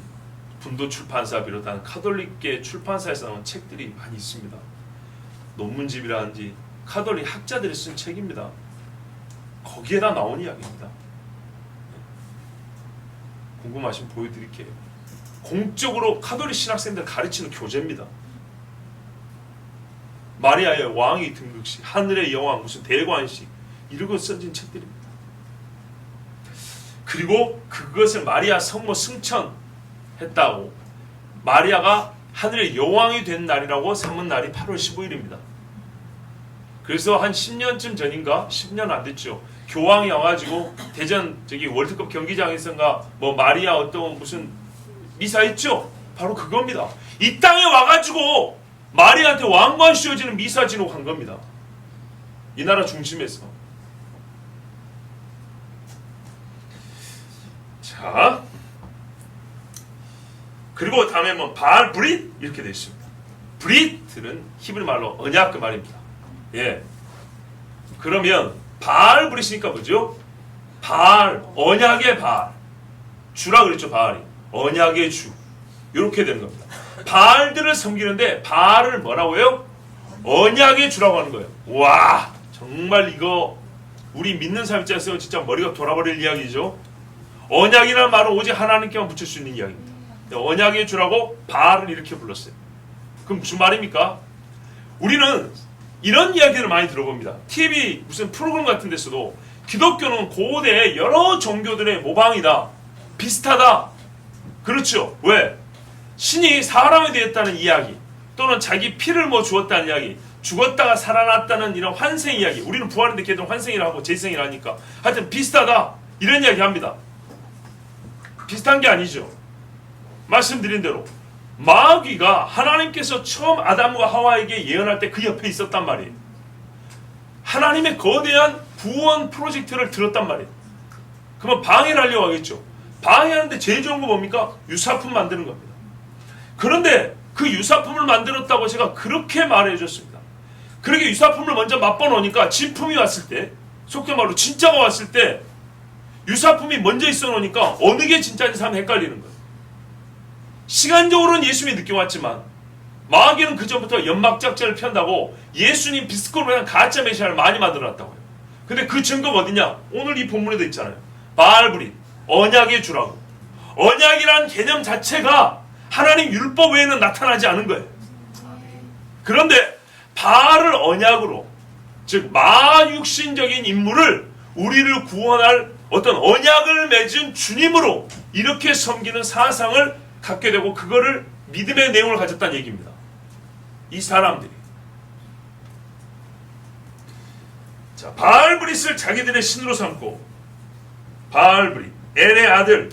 분도 출판사 비롯한 카톨릭계 출판사에서 나온 책들이 많이 있습니다. 논문집이라든지 카톨릭 학자들이 쓴 책입니다. 거기에다 나온 이야기입니다. 궁금하시면 보여드릴게요. 공적으로 카톨릭 신학생들 가르치는 교재입니다. 마리아의 왕이 등극시, 하늘의 여왕, 무슨 대관식 이런 써진 책들입니다. 그리고 그것을 마리아 성모 승천했다고 마리아가 하늘의 여왕이 된 날이라고 삼은 날이 8월 15일입니다. 그래서 한 10년쯤 전인가 10년 안 됐죠. 교황이 와가지고 대전 월드컵 경기장에서인가 뭐 마리아 어떤 무슨 미사 있죠? 바로 그겁니다. 이 땅에 와가지고 마리아한테 왕관 씌워지는 미사 지놓고 한 겁니다. 이 나라 중심에서. 자, 그리고 다음에 뭐 바알 브릿 이렇게 되어 있습니다. 브릿은 히브리 말로 언약 그 말입니다. 예. 그러면 바알 브릿이니까 뭐죠? 바알, 언약의 바알. 주라 그랬죠, 바알이. 언약의 주. 이렇게 되는 겁니다. 바알들을 섬기는데 바알을 뭐라고요? 언약의 주라고 하는 거예요. 와, 정말 이거 우리 믿는 사람 입장에서 진짜 머리가 돌아버릴 이야기죠. 언약이라는 말은 오직 하나님께만 붙일 수 있는 이야기입니다. 언약의 주라고 바알을 이렇게 불렀어요. 그럼 무슨 말입니까? 우리는 이런 이야기를 많이 들어봅니다. TV 무슨 프로그램 같은 데서도 기독교는 고대 여러 종교들의 모방이다. 비슷하다. 그렇죠. 왜? 신이 사람이 되었다는 이야기, 또는 자기 피를 뭐 주었다는 이야기, 죽었다가 살아났다는 이런 환생 이야기. 우리는 부활인데 걔들은 환생이라고 하고 재생이라 하니까 하여튼 비슷하다. 이런 이야기 합니다. 비슷한 게 아니죠. 말씀드린 대로 마귀가 하나님께서 처음 아담과 하와에게 예언할 때 그 옆에 있었단 말이에요. 하나님의 거대한 구원 프로젝트를 들었단 말이에요. 그러면 방해를 하려고 하겠죠. 방해하는데 제일 좋은 거 뭡니까? 유사품 만드는 겁니다. 그런데 그 유사품을 만들었다고 제가 그렇게 말해줬습니다. 그렇게 유사품을 먼저 맛보놓으니까 진품이 왔을 때, 속된 말로 진짜가 왔을 때 유사품이 먼저 있어 놓으니까 어느 게 진짜인지 사람이 헷갈리는 거예요. 시간적으로는 예수님이 늦게 왔지만 마귀는 그전부터 연막작전을 편다고 예수님 비스코로 그냥 가짜 메시아를 많이 만들어놨다고요. 근데 그 증거가 어디냐? 오늘 이 본문에도 있잖아요. 바알브릿, 언약의 주라고. 언약이라는 개념 자체가 하나님 율법 외에는 나타나지 않은 거예요. 그런데 바알을 언약으로, 즉 마육신적인 인물을 우리를 구원할 어떤 언약을 맺은 주님으로 이렇게 섬기는 사상을 갖게 되고 그거를 믿음의 내용을 가졌다는 얘기입니다. 이 사람들이 자, 바알브릿을 자기들의 신으로 삼고, 바알브릿, 엘의 아들,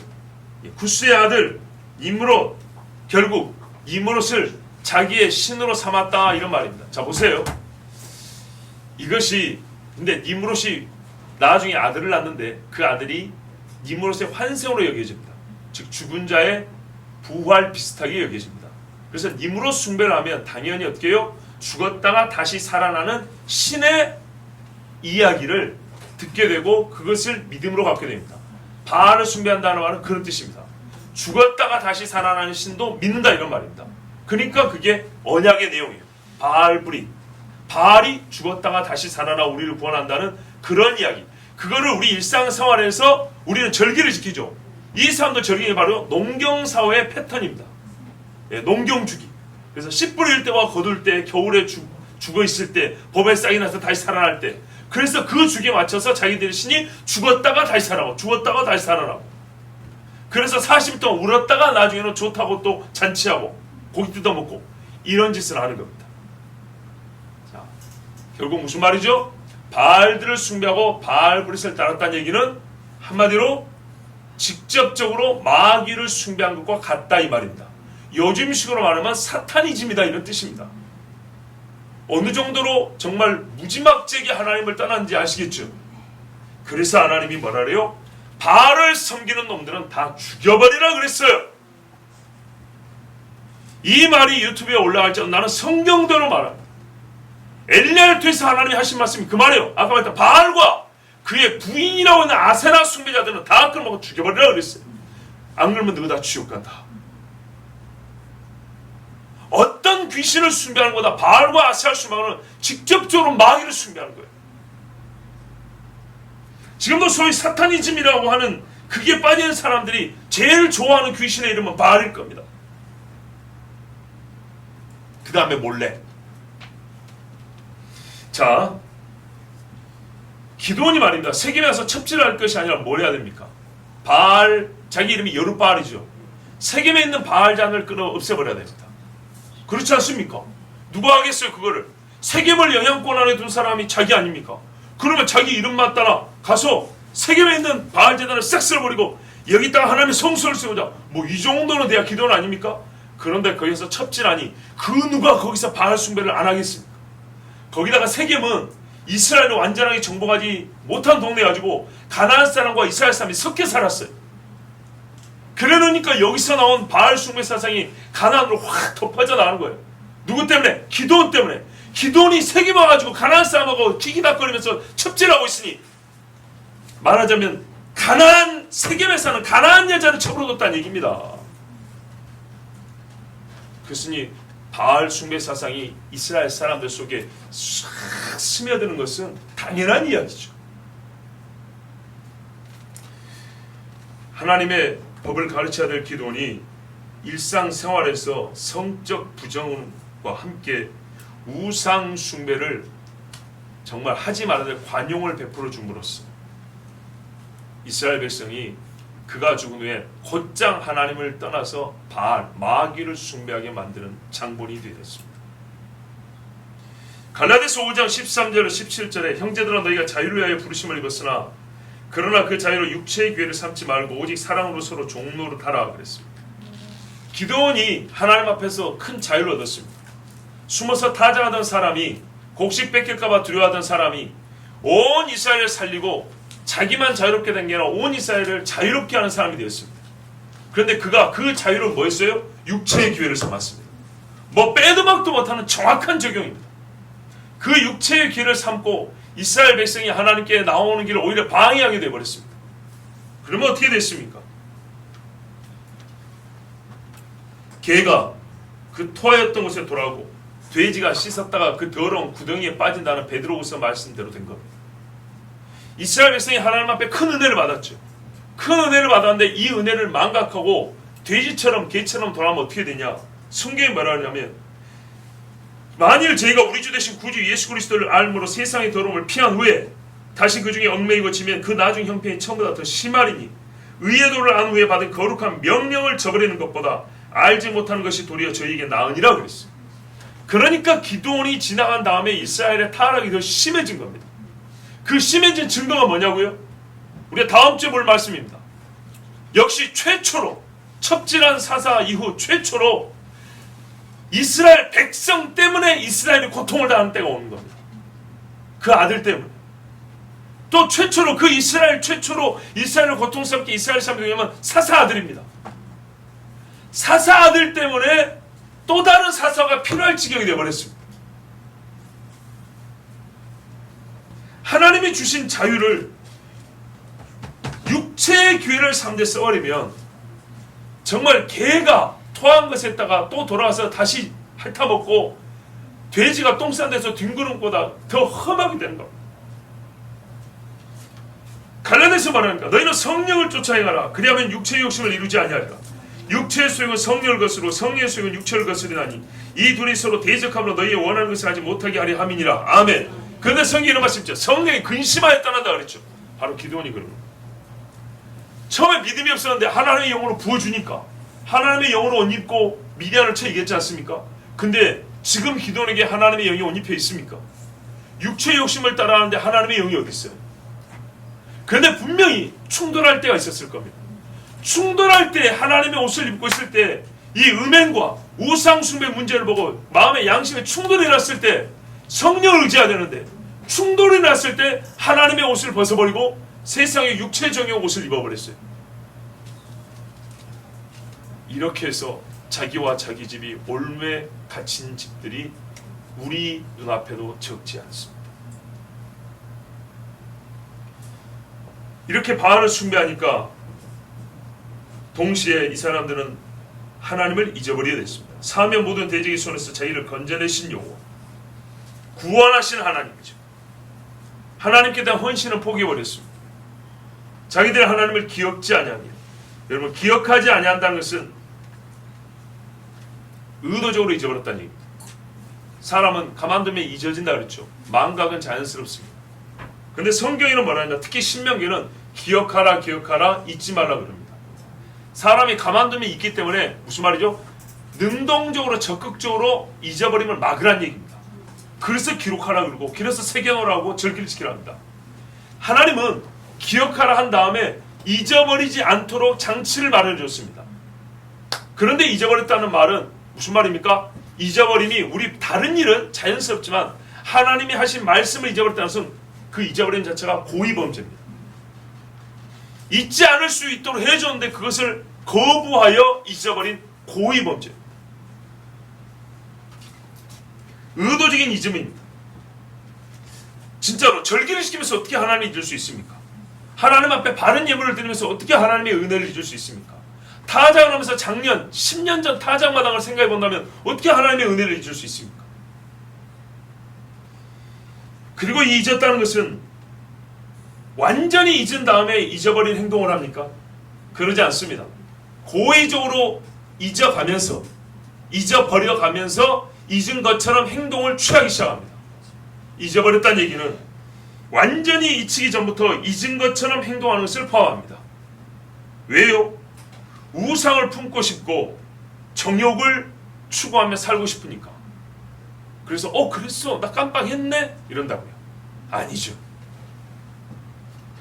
구스의 아들 임롯, 결국 임롯을 자기의 신으로 삼았다, 이런 말입니다. 자, 보세요. 이것이, 근데 임롯이 나중에 아들을 낳는데 그 아들이 임롯의 환생으로 여겨집니다. 즉 죽은 자의 부활 비슷하게 여겨집니다. 그래서 임롯 숭배를 하면 당연히 어떻게 해요? 죽었다가 다시 살아나는 신의 이야기를 듣게 되고 그것을 믿음으로 갖게 됩니다. 바알을 숭배한다는 말은 그런 뜻입니다. 죽었다가 다시 살아나는 신도 믿는다, 이런 말입니다. 그러니까 그게 언약의 내용이에요. 바알브릿, 바알이 죽었다가 다시 살아나 우리를 구원한다는 그런 이야기. 그거를 우리 일상생활에서 우리는 절기를 지키죠. 이 사람들 절기가 바로 농경사회의 패턴입니다. 예, 농경주기. 그래서 씨 뿌릴 때와 거둘 때, 겨울에 죽어 있을 때, 봄에 싹이 나서 다시 살아날 때, 그래서 그 주기에 맞춰서 자기들의 신이 죽었다가 다시 살아나고 죽었다가 다시 살아나고, 그래서 40일 동안 울었다가 나중에는 좋다고 또 잔치하고 고기 뜯어먹고 이런 짓을 하는 겁니다. 자, 결국 무슨 말이죠? 바알들을 숭배하고 바알브릿을 따랐다는 얘기는 한마디로 직접적으로 마귀를 숭배한 것과 같다, 이 말입니다. 요즘식으로 말하면 사타니즘이다, 이런 뜻입니다. 어느 정도로 정말 무지막지하게 하나님을 떠났는지 아시겠죠? 그래서 하나님이 뭐라 그래요? 바알을 섬기는 놈들은 다 죽여버리라 그랬어요. 이 말이 유튜브에 올라갈 때 나는 성경대로 말합니다. 엘리야를 하나님이 하신 말씀이 그 말이에요. 아까 말했던 바알과 그의 부인이라고 하는 아세라 숭배자들은 다 끌어먹고 죽여버리라 그랬어요. 안 그러면 너희 다 지옥 간다. 어떤 귀신을 숭배하는 거다. 바알과 아세라 숭배하는 직접적으로 마귀를 숭배하는 거예요. 지금도 소위 사타니즘이라고 하는 그게 빠지는 사람들이 제일 좋아하는 귀신의 이름은 바알일 겁니다. 그 다음에 몰래. 자, 기도원이 말입니다. 세겜에 와서 첩질할 것이 아니라 뭘 해야 됩니까? 바알, 자기 이름이 여룻바알이죠. 세겜에 있는 바알잔을 끊어 없애버려야 됩니다. 그렇지 않습니까? 누가 하겠어요, 그거를? 세겜을 영향권 안에 둔 사람이 자기 아닙니까? 그러면 자기 이름만 따라 가서 세겜에 있는 바알 제단을 싹 쓸어버리고 여기다가 하나님의 성소를 세우자. 뭐 이 정도는 돼야 기도는 아닙니까? 그런데 거기서 첩질하니 그 누가 거기서 바알 숭배를 안 하겠습니까? 거기다가 세겜은 이스라엘을 완전하게 정복하지 못한 동네 가지고 가나안 사람과 이스라엘 사람이 섞여 살았어요. 그러니까 여기서 나온 바알 숭배 사상이 가나안으로 확 덮어져 나가는 거예요. 누구 때문에? 기도원 때문에. 기도원이 세겜 와가지고 가나안 사람하고 기기닥거리면서 첩질하고 있으니 말하자면 가나안, 세겜에 사는 가나안 여자를 첩으로 뒀다는 얘기입니다. 그것이 바알 숭배 사상이 이스라엘 사람들 속에 싹 스며드는 것은 당연한 이야기죠. 하나님의 법을 가르쳐야 될 기도원이 일상생활에서 성적 부정과 함께 우상 숭배를 정말 하지 말아야 될 관용을 베풀어 줌으로써 이스라엘 백성이 그가 죽은 후에 곧장 하나님을 떠나서 바알, 마귀를 숭배하게 만드는 장본이 되었습니다. 갈라디아서 5장 13절 17절에 형제들아 너희가 자유를 위하여 부르심을 입었으나 그러나 그 자유로 육체의 기회를 삼지 말고 오직 사랑으로 서로 종노릇하라 그랬습니다. 기드온이 하나님 앞에서 큰 자유를 얻었습니다. 숨어서 타작하던 사람이 곡식 뺏길까봐 두려워하던 사람이 온 이스라엘을 살리고 자기만 자유롭게 된 게 아니라 온 이스라엘을 자유롭게 하는 사람이 되었습니다. 그런데 그가 그 자유를 뭐였어요? 육체의 기회를 삼았습니다. 뭐 빼도 박도 못하는 정확한 적용입니다. 그 육체의 기회를 삼고 이스라엘 백성이 하나님께 나오는 길을 오히려 방해하게 되어버렸습니다. 그러면 어떻게 됐습니까? 개가 그 토하였던 곳에 돌아오고 돼지가 씻었다가 그 더러운 구덩이에 빠진다는 베드로후서 말씀대로 된 겁니다. 이스라엘 백성이 하나님 앞에 큰 은혜를 받았죠. 큰 은혜를 받았는데 이 은혜를 망각하고 돼지처럼 개처럼 돌아가면 어떻게 되냐? 성경이 뭐라 하냐면 만일 저희가 우리 주 되신 구주 예수 그리스도를 알므로 세상의 더러움을 피한 후에 다시 그 중에 얽매이고 지면 그 나중 형편이 처음보다 더 심하리니 의의 도를 안 후에 받은 거룩한 명령을 저버리는 것보다 알지 못하는 것이 도리어 저희에게 나으니라 그랬어요. 그러니까 기드온이 지나간 다음에 이스라엘의 타락이 더 심해진 겁니다. 그 심해진 증거가 뭐냐고요? 우리가 다음 주에 볼 말씀입니다. 역시 최초로 첩질한 사사 이후 최초로 이스라엘 백성 때문에 이스라엘이 고통을 당하는 때가 오는 겁니다. 그 아들 때문에. 또 최초로 그 이스라엘 최초로 이스라엘을 고통스럽게 이스라엘 사람들이 되면 사사 아들입니다. 사사 아들 때문에 또 다른 사사가 필요할 지경이 되어버렸습니다. 하나님이 주신 자유를 육체의 기회를 삼되 써버리면 정말 개가 토한 것에다가 또 돌아와서 다시 핥아먹고 돼지가 똥 싼 데서 뒹구는 것보다 더 험하게 되는 겁니다. 갈라디아서 말하니까 너희는 성령을 쫓아 행하라. 그리하면 육체의 욕심을 이루지 아니하리라. 육체의 소욕은 성령을 거스르고 성령의 소욕은 육체를 거스르나니 이 둘이 서로 대적함으로 너희의 원하는 것을 하지 못하게 하리 함이니라. 아멘. 그런데 성경이 이런 말씀이죠. 성령이 근심하여 떠난다 그랬죠. 바로 기드온이 그런 거예요. 처음에 믿음이 없었는데 하나님의 영으로 부어주니까 하나님의 영으로 옷 입고 미디안을 쳐 이겼지 않습니까? 근데 지금 기드온에게 하나님의 영이 옷 입혀 있습니까? 육체의 욕심을 따라하는데 하나님의 영이 어디 있어요? 그런데 분명히 충돌할 때가 있었을 겁니다. 충돌할 때 하나님의 옷을 입고 있을 때 이 음행과 우상숭배 문제를 보고 마음의 양심에 충돌이 났을 때 성령을 의지해야 되는데 충돌이 났을 때 하나님의 옷을 벗어버리고 세상의 육체적인 옷을 입어버렸어요. 이렇게 해서 자기와 자기 집이 올매 갇힌 집들이 우리 눈앞에도 적지 않습니다. 이렇게 바알을 숭배하니까 동시에 이 사람들은 하나님을 잊어버리게 됐습니다. 사면 모든 대적의 손에서 자기를 건져내신 여호와, 구원하신 하나님이죠. 하나님께 대한 헌신을 포기해버렸습니다. 자기들이 하나님을 기억지 아니하며, 여러분 기억하지 아니한다는 것은 의도적으로 잊어버렸다는 얘기입니다. 사람은 가만두면 잊어진다 그랬죠. 망각은 자연스럽습니다. 근데 성경에는 뭐라 하냐? 특히 신명기는 기억하라 기억하라 잊지 말라 그럽니다. 사람이 가만두면 잊기 때문에 무슨 말이죠? 능동적으로 적극적으로 잊어버림을 막으란 얘기입니다. 그래서 기록하라 그러고 그래서 새겨놓으라고 절기를 지키라 합니다. 하나님은 기억하라 한 다음에 잊어버리지 않도록 장치를 마련해줬습니다. 그런데 잊어버렸다는 말은 무슨 말입니까? 잊어버림이 우리 다른 일은 자연스럽지만 하나님이 하신 말씀을 잊어버렸다는 것은 그 잊어버림 자체가 고의범죄입니다. 잊지 않을 수 있도록 해줬는데 그것을 거부하여 잊어버린 고의범죄. 의도적인 잊음입니다. 진짜로 절기를 지키면서 어떻게 하나님을 잊을 수 있습니까? 하나님 앞에 바른 예물을 드리면서 어떻게 하나님의 은혜를 잊을 수 있습니까? 타작을 하면서 작년 10년 전 타작마당을 생각해 본다면 어떻게 하나님의 은혜를 잊을 수 있습니까? 그리고 이 잊었다는 것은 완전히 잊은 다음에 잊어버린 행동을 합니까? 그러지 않습니다. 고의적으로 잊어버려가면서 잊은 것처럼 행동을 취하기 시작합니다. 잊어버렸다는 얘기는 완전히 잊히기 전부터 잊은 것처럼 행동하는 것을 포함합니다. 왜요? 우상을 품고 싶고 정욕을 추구하며 살고 싶으니까. 그래서 그랬어, 나 깜빡했네 이런다고요. 아니죠.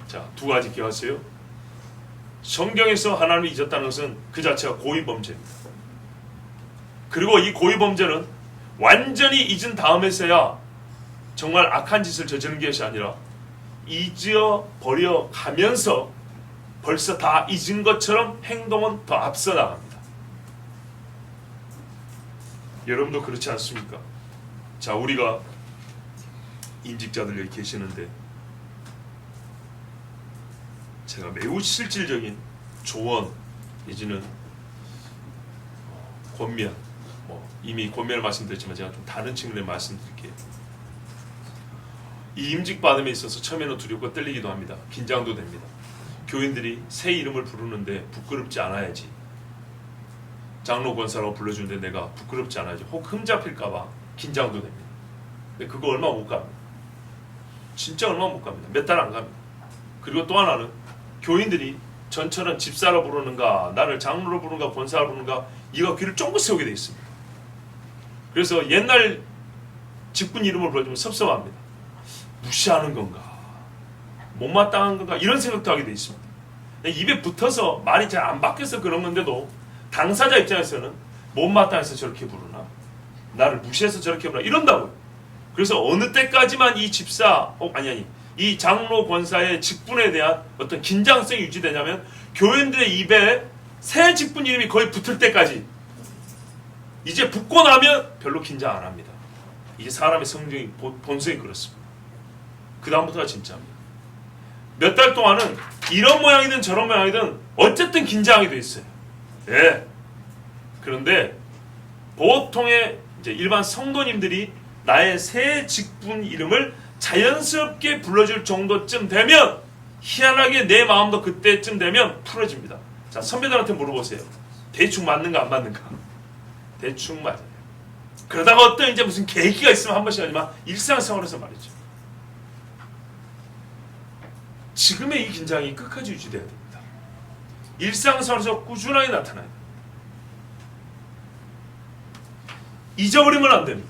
자, 두 가지 기억하세요. 성경에서 하나님을 잊었다는 것은 그 자체가 고의범죄입니다. 그리고 이 고의범죄는 완전히 잊은 다음에서야 정말 악한 짓을 저지르는 것이 아니라 잊어버려 가면서 벌써 다 잊은 것처럼 행동은 더 앞서 나갑니다. 여러분도 그렇지 않습니까? 자, 우리가 임직자들 여기 계시는데 제가 매우 실질적인 조언 내지는 권면, 이미 권면을 말씀드렸지만 제가 좀 다른 측면에 말씀드릴게요. 이 임직 받음에 있어서 처음에는 두렵고 떨리기도 합니다. 긴장도 됩니다. 교인들이 새 이름을 부르는데 부끄럽지 않아야지. 장로 권사라고 불러주는데 내가 부끄럽지 않아야지. 혹 흠잡힐까봐 긴장도 됩니다. 근데 그거 얼마 못 갑니다. 진짜 얼마 못 갑니다. 몇 달 안 갑니다. 그리고 또 하나는 교인들이 전처럼 집사로 부르는가, 나를 장로로 부르는가, 권사로 부르는가, 이거 귀를 쫑긋 세우게 되어 있습니다. 그래서 옛날 직분 이름을 불러주면 섭섭합니다. 무시하는 건가, 못마땅한 건가, 이런 생각도 하게 되어 있습니다. 입에 붙어서 말이 잘 안 바뀌어서 그런 건데도 당사자 입장에서는 못마땅해서 저렇게 부르나, 나를 무시해서 저렇게 부르나 이런다고요. 그래서 어느 때까지만 이 집사, 이 장로 권사의 직분에 대한 어떤 긴장성이 유지되냐면 교인들의 입에 새 직분 이름이 거의 붙을 때까지. 이제 붙고 나면 별로 긴장 안 합니다. 이게 사람의 성정이 본성이 그렇습니다. 그 다음부터가 진짜입니다. 몇 달 동안은 이런 모양이든 저런 모양이든 어쨌든 긴장하게 돼 있어요. 예. 그런데 보통의 이제 일반 성도님들이 나의 새 직분 이름을 자연스럽게 불러줄 정도쯤 되면, 희한하게 내 마음도 그때쯤 되면 풀어집니다. 자, 선배들한테 물어보세요. 대충 맞는가 안 맞는가? 대충 맞아요. 그러다가 어떤 이제 무슨 계기가 있으면 한 번씩 하지만 일상생활에서 말이죠. 지금의 이 긴장이 끝까지 유지돼야 됩니다. 일상생활에서 꾸준하게 나타나요. 잊어버리면 안 됩니다.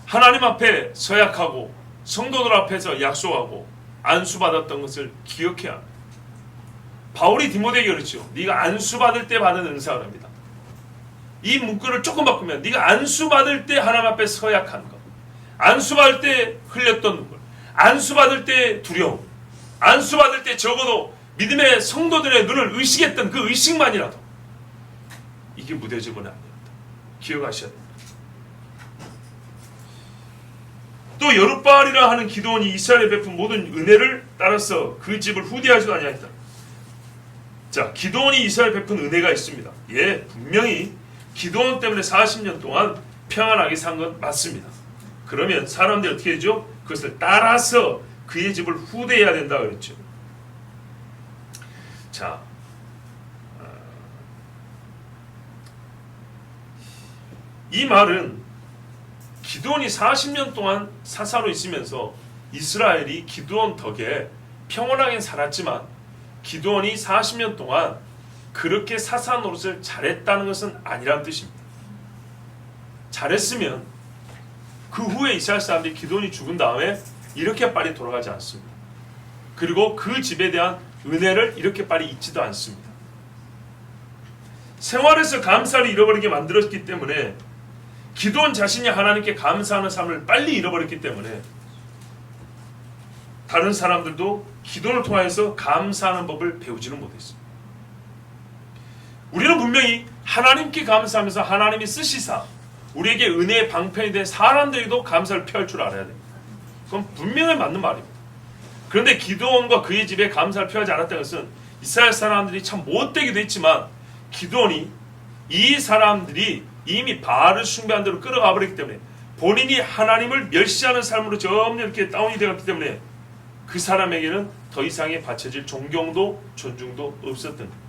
하나님 앞에 서약하고 성도들 앞에서 약속하고 안수받았던 것을 기억해야 합니다. 바울이 디모데에게 그랬죠. 네가 안수받을 때 받은 은사랍니다. 이 문구를 조금 바꾸면 네가 안수받을 때 하나님 앞에 서약한 것, 안수받을 때 흘렸던 눈물, 안수받을 때 두려움, 안수받을 때 적어도 믿음의 성도들의 눈을 의식했던 그 의식만이라도 이게 무뎌지면 안 됩니다. 기억하셔야 됩니다. 또 여룻바알이라 하는 기드온이 이스라엘에 베푼 모든 은혜를 따라서 그 집을 후대하지도 아니하였다. 자, 기드온이 이스라엘에 베푼 은혜가 있습니다. 예, 분명히 기드온 때문에 40년 동안 평안하게 산 건 맞습니다. 그러면 사람들이 어떻게 되죠? 그것을 따라서 그의 집을 후대해야 된다 그랬죠. 자, 이 말은 기드온이 40년 동안 사사로 있으면서 이스라엘이 기드온 덕에 평온하게 살았지만 기드온이 40년 동안 그렇게 사사 노릇을 잘했다는 것은 아니라는 뜻입니다. 잘했으면 그 후에 이스라엘 사람들이 기드온이 죽은 다음에 이렇게 빨리 돌아가지 않습니다. 그리고 그 집에 대한 은혜를 이렇게 빨리 잊지도 않습니다. 생활에서 감사를 잃어버리게 만들었기 때문에, 기드온 자신이 하나님께 감사하는 삶을 빨리 잃어버렸기 때문에 다른 사람들도 기도를 통해서 감사하는 법을 배우지는 못했습니다. 우리는 분명히 하나님께 감사하면서 하나님이 쓰시사 우리에게 은혜의 방편이 된 사람들에게도 감사를 표할 줄 알아야 됩니다. 그건 분명히 맞는 말입니다. 그런데 기드온과 그의 집에 감사를 표하지 않았다는 것은 이스라엘 사람들이 참 못되기도 했지만 기드온이 이 사람들이 이미 바알을 숭배한 대로 끌어가 버렸기 때문에 본인이 하나님을 멸시하는 삶으로 점점 이렇게 다운이 되었기 때문에 그 사람에게는 더 이상의 바쳐질 존경도 존중도 없었던 거예요.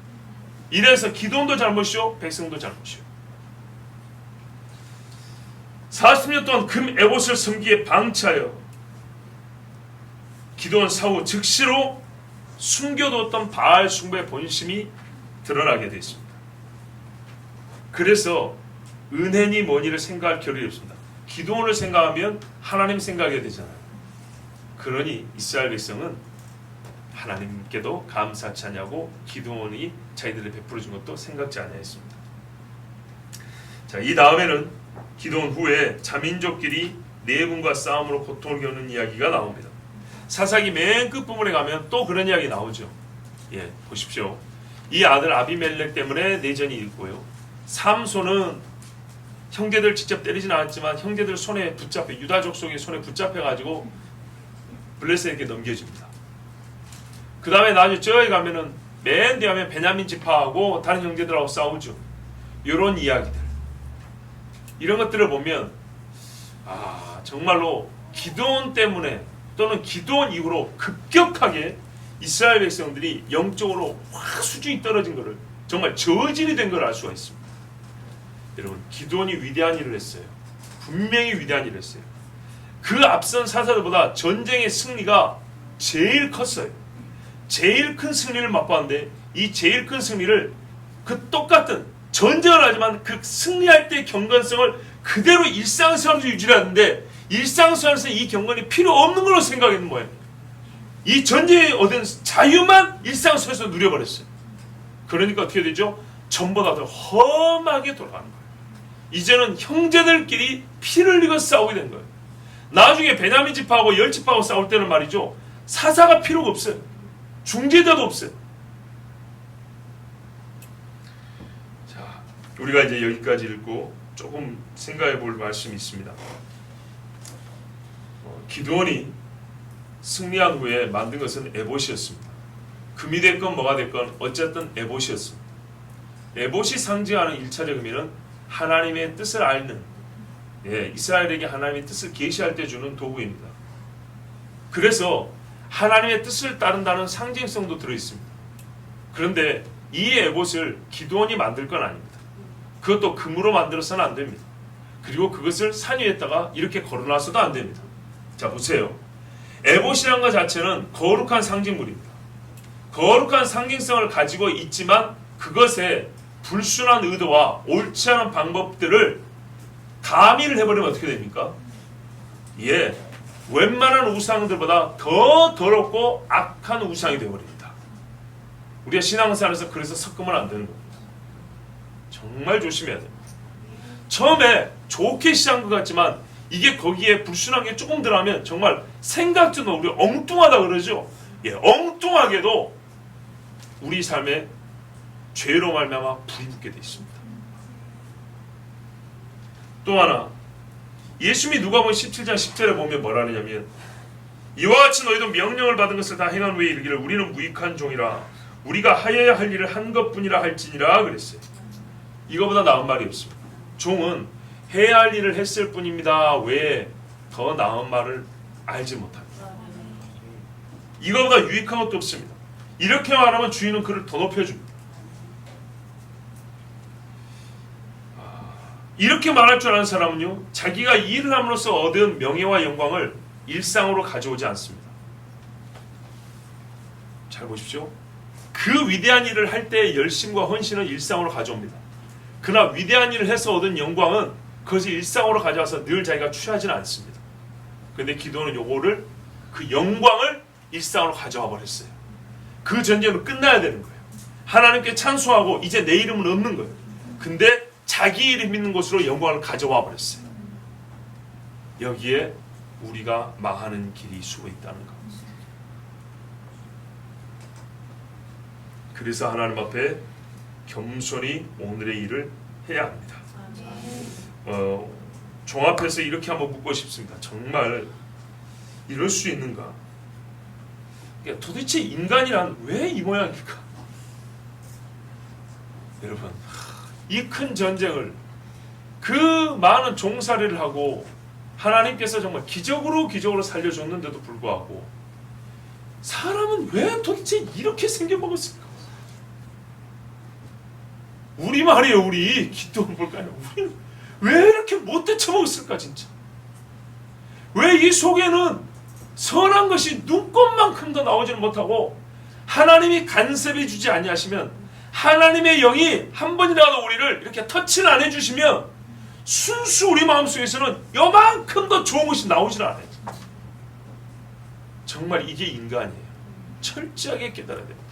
이래서 기드온도 잘못이요 백성도 잘못이요. 40년 동안 금 에봇을 섬기에 방치하여 기드온 사후 즉시로 숨겨뒀던 바알 숭배의 본심이 드러나게 되었습니다. 그래서 은혜니 뭐니를 생각할 겨를이 없습니다. 기드온을 생각하면 하나님 생각하게 되잖아요. 그러니 이스라엘 백성은 하나님께도 감사치 않냐고 기드온이 자기들을 베풀어 준 것도 생각지 않았습니다. 자, 이 다음에는 기드온 후에 자민족끼리 내분과 싸움으로 고통을 겪는 이야기가 나옵니다. 사사기 맨 끝부분에 가면 또 그런 이야기 나오죠. 예, 보십시오. 이 아들 아비멜렉 때문에 내전이 있고요. 삼손은 형제들 직접 때리진 않았지만 형제들 손에 붙잡혀 유다족 속의 손에 붙잡혀가지고 블레셋에게 넘겨줍니다. 그 다음에 나중에 저기 가면은 맨 뒤에 가면 베냐민 지파하고 다른 형제들하고 싸우죠. 이런 이야기들, 이런 것들을 보면 정말로 기드온 때문에 또는 기드온 이후로 급격하게 이스라엘 백성들이 영적으로 확 수준이 떨어진 것을, 정말 저질이 된 걸 알 수가 있습니다. 여러분, 기드온이 위대한 일을 했어요. 분명히 위대한 일을 했어요. 그 앞선 사사들보다 전쟁의 승리가 제일 컸어요. 제일 큰 승리를 맛봤는데 이 제일 큰 승리를 그 똑같은 전쟁을 하지만 그 승리할 때의 경건성을 그대로 일상생활에서 유지하는데 일상생활에서 이 경건이 필요 없는 걸로 생각했는 거예요. 이 전쟁에 얻은 자유만 일상생활에서 누려버렸어요. 그러니까 어떻게 되죠? 전보다 더 험하게 돌아가는 거예요. 이제는 형제들끼리 피를 흘리고 싸우게 된 거예요. 나중에 베냐민 지파하고 열 지파하고 싸울 때는 말이죠, 사사가 필요가 없어요. 중재자도 없어요. 자, 우리가 이제 여기까지 읽고 조금 생각해 볼 말씀이 있습니다. 기드온이 승리한 후에 만든 것은 에봇이었습니다. 금이 됐건 뭐가 됐건 어쨌든 에봇이었습니다. 에봇이 상징하는 1차적 의미는 하나님의 뜻을 앓는, 이스라엘에게 하나님의 뜻을 계시할 때 주는 도구입니다. 그래서 하나님의 뜻을 따른다는 상징성도 들어있습니다. 그런데 이 에봇을 기드온이 만들 건 아닙니다. 그것도 금으로 만들어서는 안 됩니다. 그리고 그것을 산 위에다가 이렇게 걸어놔서도 안 됩니다. 자, 보세요. 에봇이라는 것 자체는 거룩한 상징물입니다. 거룩한 상징성을 가지고 있지만 그것에 불순한 의도와 옳지 않은 방법들을 가미를 해버리면 어떻게 됩니까? 웬만한 우상들보다 더 더럽고 악한 우상이 되어버립니다. 우리가 신앙생활에서 그래서 섞으면 안 되는 겁니다. 정말 조심해야 됩니다. 처음에 좋게 시작한 것 같지만 이게 거기에 불순한 게 조금 들어가면 정말 생각도 우리 엉뚱하다 그러죠. 엉뚱하게도 우리 삶에 죄로 말미암아 불이 붙게 되어 있습니다. 또 하나, 예수님이 누가복음 17장 10절에 보면 뭐라 하느냐면, 이와 같이 너희도 명령을 받은 것을 다 행한 후에 이르기를 우리는 무익한 종이라 우리가 하여야 할 일을 한 것뿐이라 할지니라 그랬어요. 이거보다 나은 말이 없습니다. 종은 해야 할 일을 했을 뿐입니다. 왜 더 나은 말을 알지 못합니다. 이거보다 유익한 것도 없습니다. 이렇게 말하면 주인은 그를 더 높여줍니다. 이렇게 말할 줄 아는 사람은요, 자기가 일을 함으로써 얻은 명예와 영광을 일상으로 가져오지 않습니다. 잘 보십시오. 그 위대한 일을 할 때의 열심과 헌신은 일상으로 가져옵니다. 그러나 위대한 일을 해서 얻은 영광은 그것을 일상으로 가져와서 늘 자기가 취하지는 않습니다. 그런데 기도는 요거를, 그 영광을 일상으로 가져와 버렸어요. 그 전쟁은 끝나야 되는 거예요. 하나님께 찬송하고 이제 내 이름은 없는 거예요. 근데 자기 이름 있는 곳으로 영광을 가져와 버렸어요. 여기에 우리가 망하는 길이 숨어 있다는 겁니다. 그래서 하나님 앞에 겸손히 오늘의 일을 해야 합니다. 종합해서 이렇게 한번 묻고 싶습니다. 정말 이럴 수 있는가? 도대체 인간이란 왜 이 모양일까? 여러분, 이 큰 전쟁을 그 많은 종살이를 하고 하나님께서 정말 기적으로 살려줬는데도 불구하고 사람은 왜 도대체 이렇게 생겨먹었을까? 우리 말이에요. 우리 기도해 볼까요? 우리는 왜 이렇게 못 대처먹었을까 진짜? 왜 이 속에는 선한 것이 눈꽃만큼도 나오지는 못하고 하나님이 간섭해 주지 아니하시면 하나님의 영이 한 번이라도 우리를 이렇게 터치를 안 해주시면 순수 우리 마음속에서는 요만큼도 좋은 것이 나오질 않아요. 정말 이게 인간이에요. 철저하게 깨달아야 됩니다.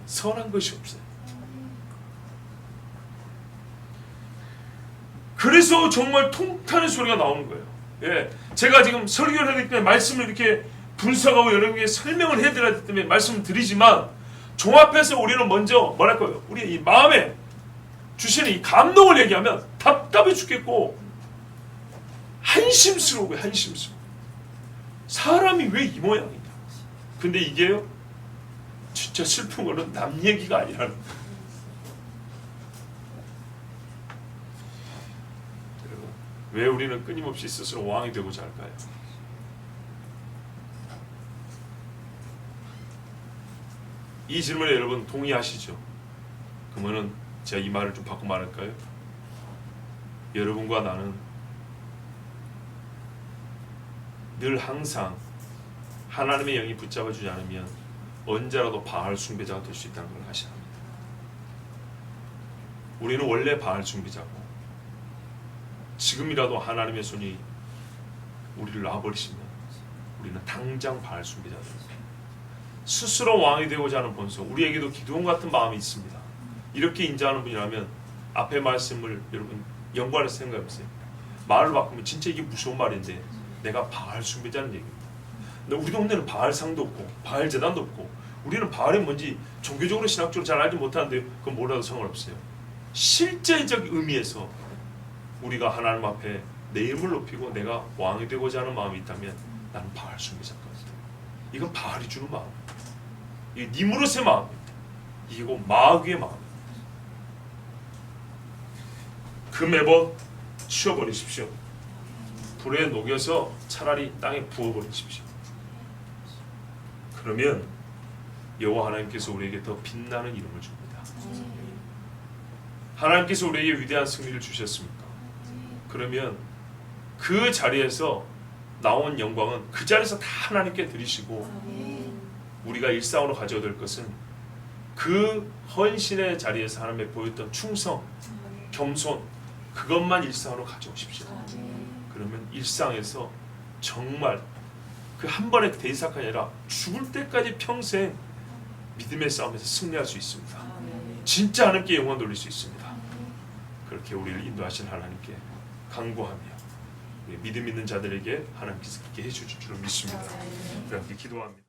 선한 것이 없어요. 그래서 정말 통탄의 소리가 나오는 거예요. 예, 제가 지금 설교를 하기 때문에 말씀을 이렇게 분석하고 여러분에게 설명을 해드려야 되기 때문에 말씀을 드리지만 종합해서 우리는 먼저 뭐랄까요? 우리 이 마음에 주시는 이 감동을 얘기하면 답답해 죽겠고 한심스러워요. 한심스러워. 사람이 왜 이 모양이냐. 근데 이게요 진짜 슬픈 거는 남 얘기가 아니라는 거예요. 왜 우리는 끊임없이 스스로 왕이 되고자 할까요? 이 질문에 여러분 동의하시죠? 그러면은 제가 이 말을 좀 바꿔 말할까요? 여러분과 나는 늘 항상 하나님의 영이 붙잡아 주지 않으면 언제라도 바알 숭배자가 될 수 있다는 걸 아셔야 합니다. 우리는 원래 바알 숭배자고 지금이라도 하나님의 손이 우리를 놔버리시면 우리는 당장 바알 숭배자가 됩니다. 스스로 왕이 되고자 하는 본성, 우리에게도 기드온 같은 마음이 있습니다. 이렇게 인자하는 분이라면 앞에 말씀을 여러분 연관해서 생각해보세요. 말을 바꾸면 진짜 이게 무서운 말인데 내가 바알 숭배자는 얘기입니다. 근데 우리 동네는 바알상도 없고 바알 재단도 없고 우리는 바알이 뭔지 종교적으로 신학적으로 잘 알지 못하는데 그건 몰라도 상관없어요. 실제적 의미에서 우리가 하나님 앞에 내 이름을 높이고 내가 왕이 되고자 하는 마음이 있다면 나는 바알 숭배자일 것 같아요. 이건 바알이 주는 마음입니다. 이게 니무롯의 마음입니다. 이거 마귀의 마음입니다. 그 매번 치워버리십시오. 불에 녹여서 차라리 땅에 부어버리십시오. 그러면 여호와 하나님께서 우리에게 더 빛나는 이름을 줍니다. 하나님께서 우리에게 위대한 승리를 주셨습니까? 그러면 그 자리에서 나온 영광은 그 자리에서 다 하나님께 드리시고 우리가 일상으로 가져야 될 것은 그 헌신의 자리에서 하나님께 보였던 충성, 겸손 그것만 일상으로 가져오십시오. 그러면 일상에서 정말 그 한 번의 대사가 아니라 죽을 때까지 평생 믿음의 싸움에서 승리할 수 있습니다. 진짜 하나님께 영광 돌릴 수 있습니다. 그렇게 우리를 인도하신 하나님께 간구하며 믿음 있는 자들에게 하나님께서 그렇게 해주실 줄로 믿습니다. 그렇게 기도합니다.